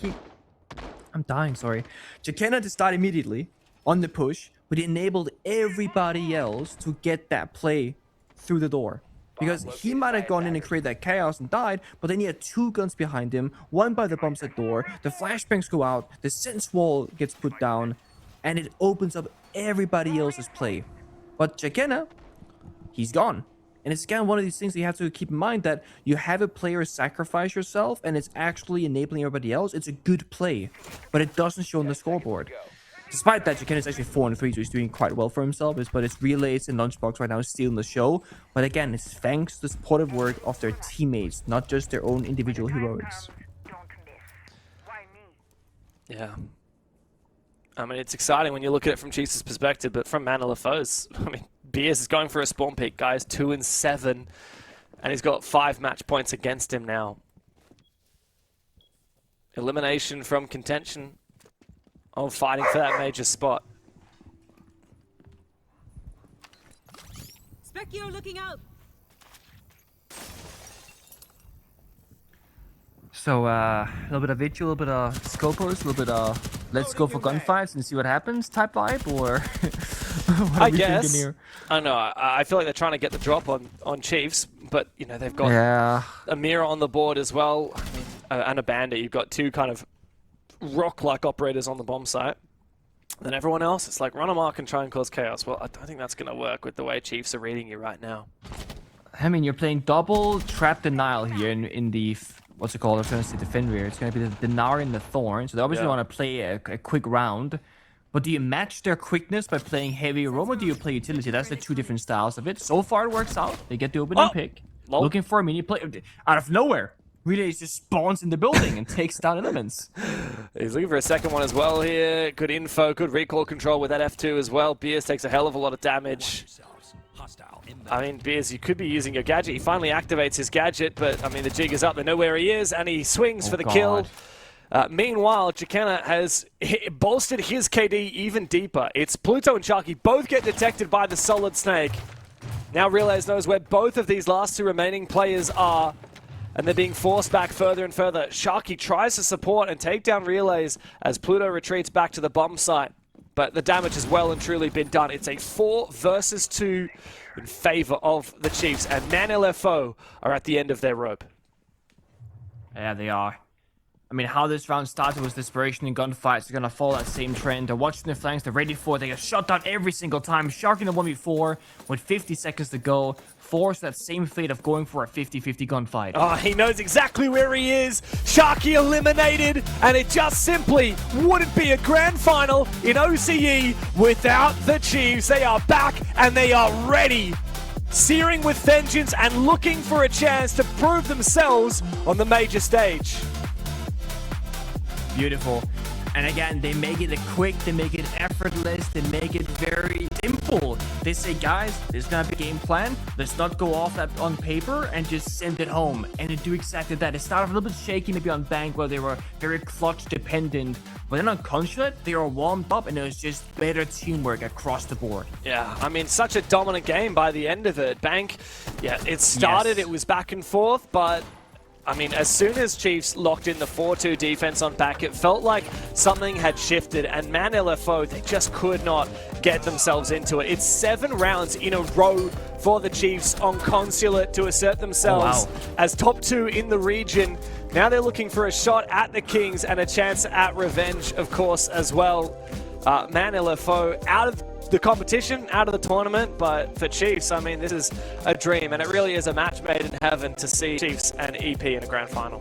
I'm dying, sorry. Jakena just died immediately on the push, but he enabled everybody else to get that play through the door. Because he might have gone in and created that chaos and died, but then he had two guns behind him, one by the bombs at door, the flashbangs go out, the sense wall gets put down, and it opens up everybody else's play. But Jakena, he's gone. And it's again one of these things that you have to keep in mind, that you have a player sacrifice yourself and it's actually enabling everybody else. It's a good play, but it doesn't show on the scoreboard. Despite that, Jakena is actually 4-3, so he's doing quite well for himself. But it's Relays and Lunchbox right now stealing the show. But again, it's thanks to the supportive work of their teammates, not just their own individual heroics. Yeah. I mean, it's exciting when you look at it from Chiefs' perspective, but from Man LFO's, I mean, Beers is going for a spawn peak, guys. 2-7. And he's got 5 match points against him now. Elimination from contention. Oh, fighting for that major spot. Specchio looking out. So, a little bit of Vitch, a little bit of Scopers, a little bit of let's go for gunfights and see what happens type vibe, or what I guess. Here? I don't know. I feel like they're trying to get the drop on Chiefs, but, you know, they've got a mirror on the board as well, I mean, and a bandit. You've got two kind of rock-like operators on the bomb site. Then everyone else, it's like run a mark and try and cause chaos. Well, I don't think that's going to work with the way Chiefs are reading you right now. I mean, you're playing double trap denial here in the... What's it called? I was going to say the Fenrir. It's going to be the Dinar and the Thorn. So they obviously want to play a quick round. But do you match their quickness by playing heavy roam, or do you play utility? That's the two different styles of it. So far it works out. They get the opening pick. Looking for a mini play out of nowhere. Relays just spawns in the building and takes down Elements. He's looking for a second one as well here. Good info, good recall control with that F2 as well. Beers takes a hell of a lot of damage. I mean, Beers, you could be using your gadget. He finally activates his gadget, but I mean, the jig is up. They know where he is, and he swings for the kill. Meanwhile, Jakena has bolstered his KD even deeper. It's Pluto and Sharky both get detected by the Solid Snake. Now Relays knows where both of these last two remaining players are, and they're being forced back further and further. Sharky tries to support and take down Relays as Pluto retreats back to the bomb site. But the damage has well and truly been done. It's a 4 versus 2 in favor of the Chiefs, and Man LFO are at the end of their rope. Yeah, they are. I mean, how this round started was desperation and gunfights. They're going to follow that same trend. They're watching the flanks. They're ready for it. They get shot down every single time. Sharking the 1v4 with 50 seconds to go. Force that same fate of going for a 50-50 gunfight. Oh, he knows exactly where he is. Sharky eliminated, and it just simply wouldn't be a grand final in OCE without the Chiefs. They are back, and they are ready. Searing with vengeance and looking for a chance to prove themselves on the major stage. Beautiful. And again, they make it quick, they make it effortless, they make it very simple. They say, guys, there's gonna be a game plan. Let's not go off that on paper and just send it home. And they do exactly that. They started a little bit shaky, maybe on Bank, where they were very clutch dependent. But then on Consulate, they were warmed up, and it was just better teamwork across the board. Yeah, I mean, such a dominant game by the end of it. Bank, yeah, it started, Yes. It was back and forth, but I mean, as soon as Chiefs locked in the 4-2 defense on back, it felt like something had shifted, and man LFO, they just could not get themselves into it. It's 7 rounds in a row for the Chiefs on Consulate to assert themselves as top 2 in the region. Now they're looking for a shot at the Kings and a chance at revenge, of course, as well. Man LFO out of the competition, out of the tournament, but for Chiefs, I mean, this is a dream, and it really is a match made in heaven to see Chiefs and EP in a grand final.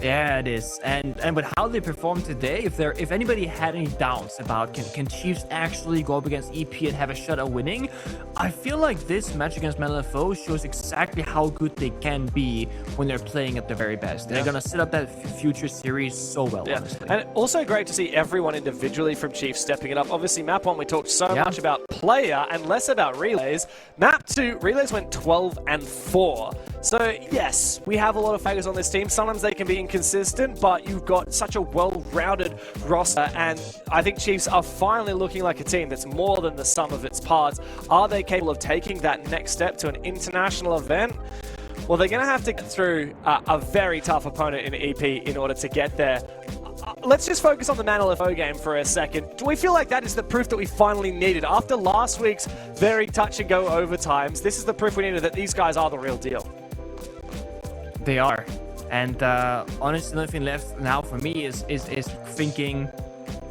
Yeah, it is. And with how they performed today, if anybody had any doubts about can Chiefs actually go up against EP and have a shot at winning, I feel like this match against LFO shows exactly how good they can be when they're playing at their very best. They're gonna set up that future series so well, honestly. And also great to see everyone individually from Chiefs stepping it up. Obviously, Map 1, we talked so much about player and less about relays. Map 2, relays went 12-4. So yes, we have a lot of fighters on this team. Sometimes they can be inconsistent, but you've got such a well-rounded roster, and I think Chiefs are finally looking like a team that's more than the sum of its parts. Are they capable of taking that next step to an international event? Well, they're going to have to get through a very tough opponent in EP in order to get there. Let's just focus on the Man LFO game for a second. Do we feel like that is the proof that we finally needed? After last week's very touch-and-go overtimes, this is the proof we needed that these guys are the real deal. They are. And honestly, nothing left now for me is thinking,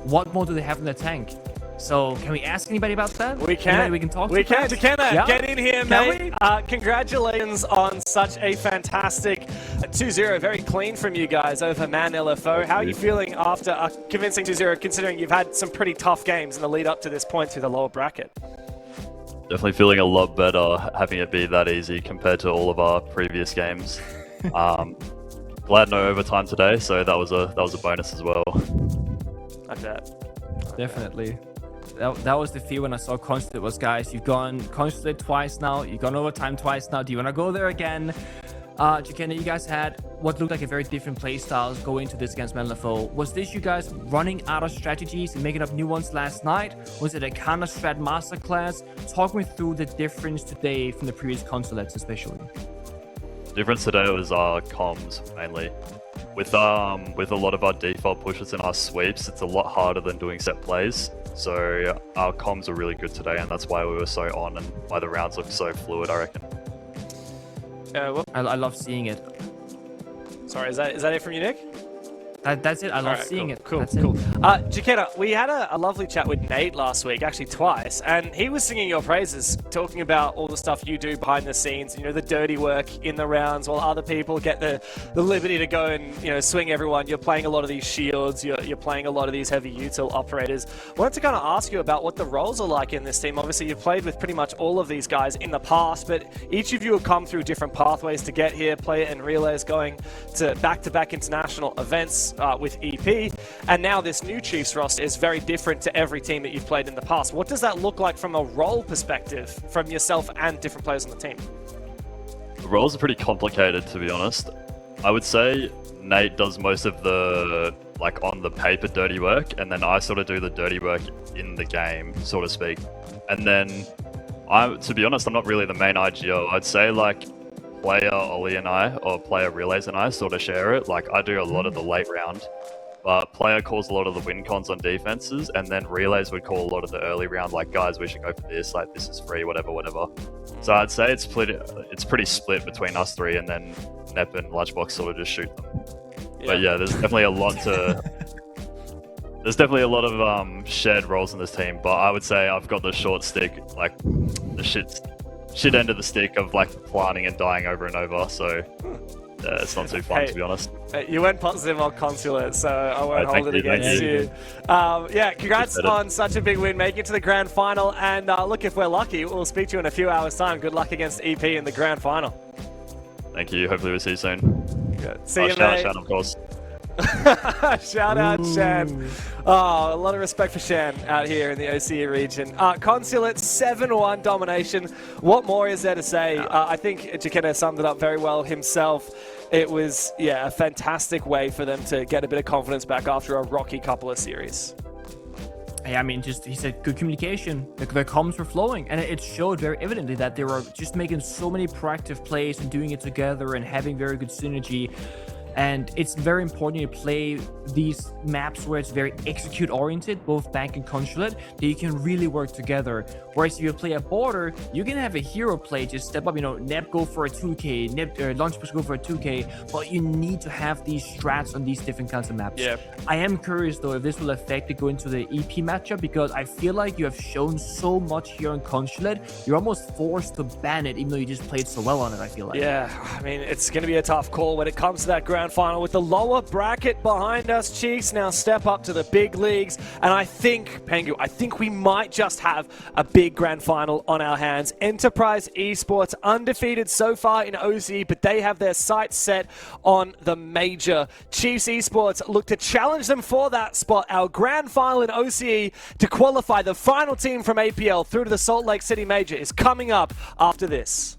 what more do they have in the tank? So can we ask anybody about that? We can. Anybody we can talk to? We can. Jakenna, get in here, mate. We? Congratulations on such a fantastic 2-0. Very clean from you guys over Man LFO. How are you feeling after a convincing 2-0, considering you've had some pretty tough games in the lead up to this point through the lower bracket? Definitely feeling a lot better having it be that easy compared to all of our previous games. Glad no overtime today, so that was a bonus as well. I bet. Definitely. That was the feel when I saw Consulate was, guys, you've gone Consulate twice now, you've gone overtime twice now, do you want to go there again? Jakenna, you guys had what looked like a very different play styles going into this against LFO. Was this you guys running out of strategies and making up new ones last night? Was it a counter-strat masterclass? Talk me through the difference today from the previous Consulates especially. Difference today was our comms mainly. With a lot of our default pushes and our sweeps, it's a lot harder than doing set plays. So our comms are really good today, and that's why we were so on and why the rounds look so fluid, I reckon. Well, I love seeing it. sorry, is that it from you, Nick? That's it. I love seeing it. Cool, That's cool. it. Jakenna, we had a lovely chat with Nate last week, actually twice, and he was singing your praises, talking about all the stuff you do behind the scenes, you know, the dirty work in the rounds, while other people get the liberty to go and, you know, swing everyone. You're playing a lot of these shields, you're playing a lot of these heavy util operators. I wanted to kind of ask you about what the roles are like in this team. Obviously, you've played with pretty much all of these guys in the past, but each of you have come through different pathways to get here. Player and Relays going to back-to-back international events with EP. And now this new Chiefs roster is very different to every team that you've played in the past. What does that look like from a role perspective from yourself and different players on the team? The roles are pretty complicated, to be honest. I would say Nate does most of the, like, on the paper dirty work, and then I sort of do the dirty work in the game, so to speak. And then, to be honest, I'm not really the main IGO. I'd say, like, player Ollie and I, or player Relays and I sort of share it. Like, I do a lot of the late round, but player calls a lot of the win cons on defenses, and then Relays would call a lot of the early round, like, guys, we should go for this, like, this is free, whatever. So I'd say it's pretty split between us three, and then Nep and Lunchbox sort of just shoot them. But yeah, there's definitely a lot to. There's definitely a lot of shared roles in this team, but I would say I've got the short stick, like the shit end of the stick of like planning and dying over and over. So yeah, it's not too fun, to be honest. You went positive on Consulate, so I won't hold it against you. Yeah, congrats on such a big win, making it to the grand final. And look, if we're lucky, we'll speak to you in a few hours' time. Good luck against EP in the grand final. Thank you. Hopefully we'll see you soon. Good. See you, shout out mate. Shan, of course. Shout out Shan. Oh, a lot of respect for Shan out here in the OCE region. Consulate 7-1 domination. What more is there to say? I think Jaketa summed it up very well himself. It was, yeah, a fantastic way for them to get a bit of confidence back after a rocky couple of series. Yeah, I mean, he said good communication. Their comms were flowing, and it showed very evidently that they were just making so many proactive plays and doing it together and having very good synergy. And it's very important you play these maps where it's very execute-oriented, both Bank and Consulate, that you can really work together. Whereas if you play a border, you can have a hero play, just step up, Neb go for a 2k, Lunchbush go for a 2k, but you need to have these strats on these different kinds of maps. Yeah. I am curious, though, if this will affect it going to the EP matchup, because I feel like you have shown so much here on Consulate, you're almost forced to ban it, even though you just played so well on it, I feel like. Yeah, I mean, it's going to be a tough call when it comes to that grand final. With the lower bracket behind us, Chiefs now step up to the big leagues, and I think, Pengu, we might just have a big grand final on our hands. Enterprise Esports undefeated so far in OCE, but they have their sights set on the major. Chiefs Esports look to challenge them for that spot. Our grand final in OCE to qualify the final team from APL through to the Salt Lake City Major is coming up after this.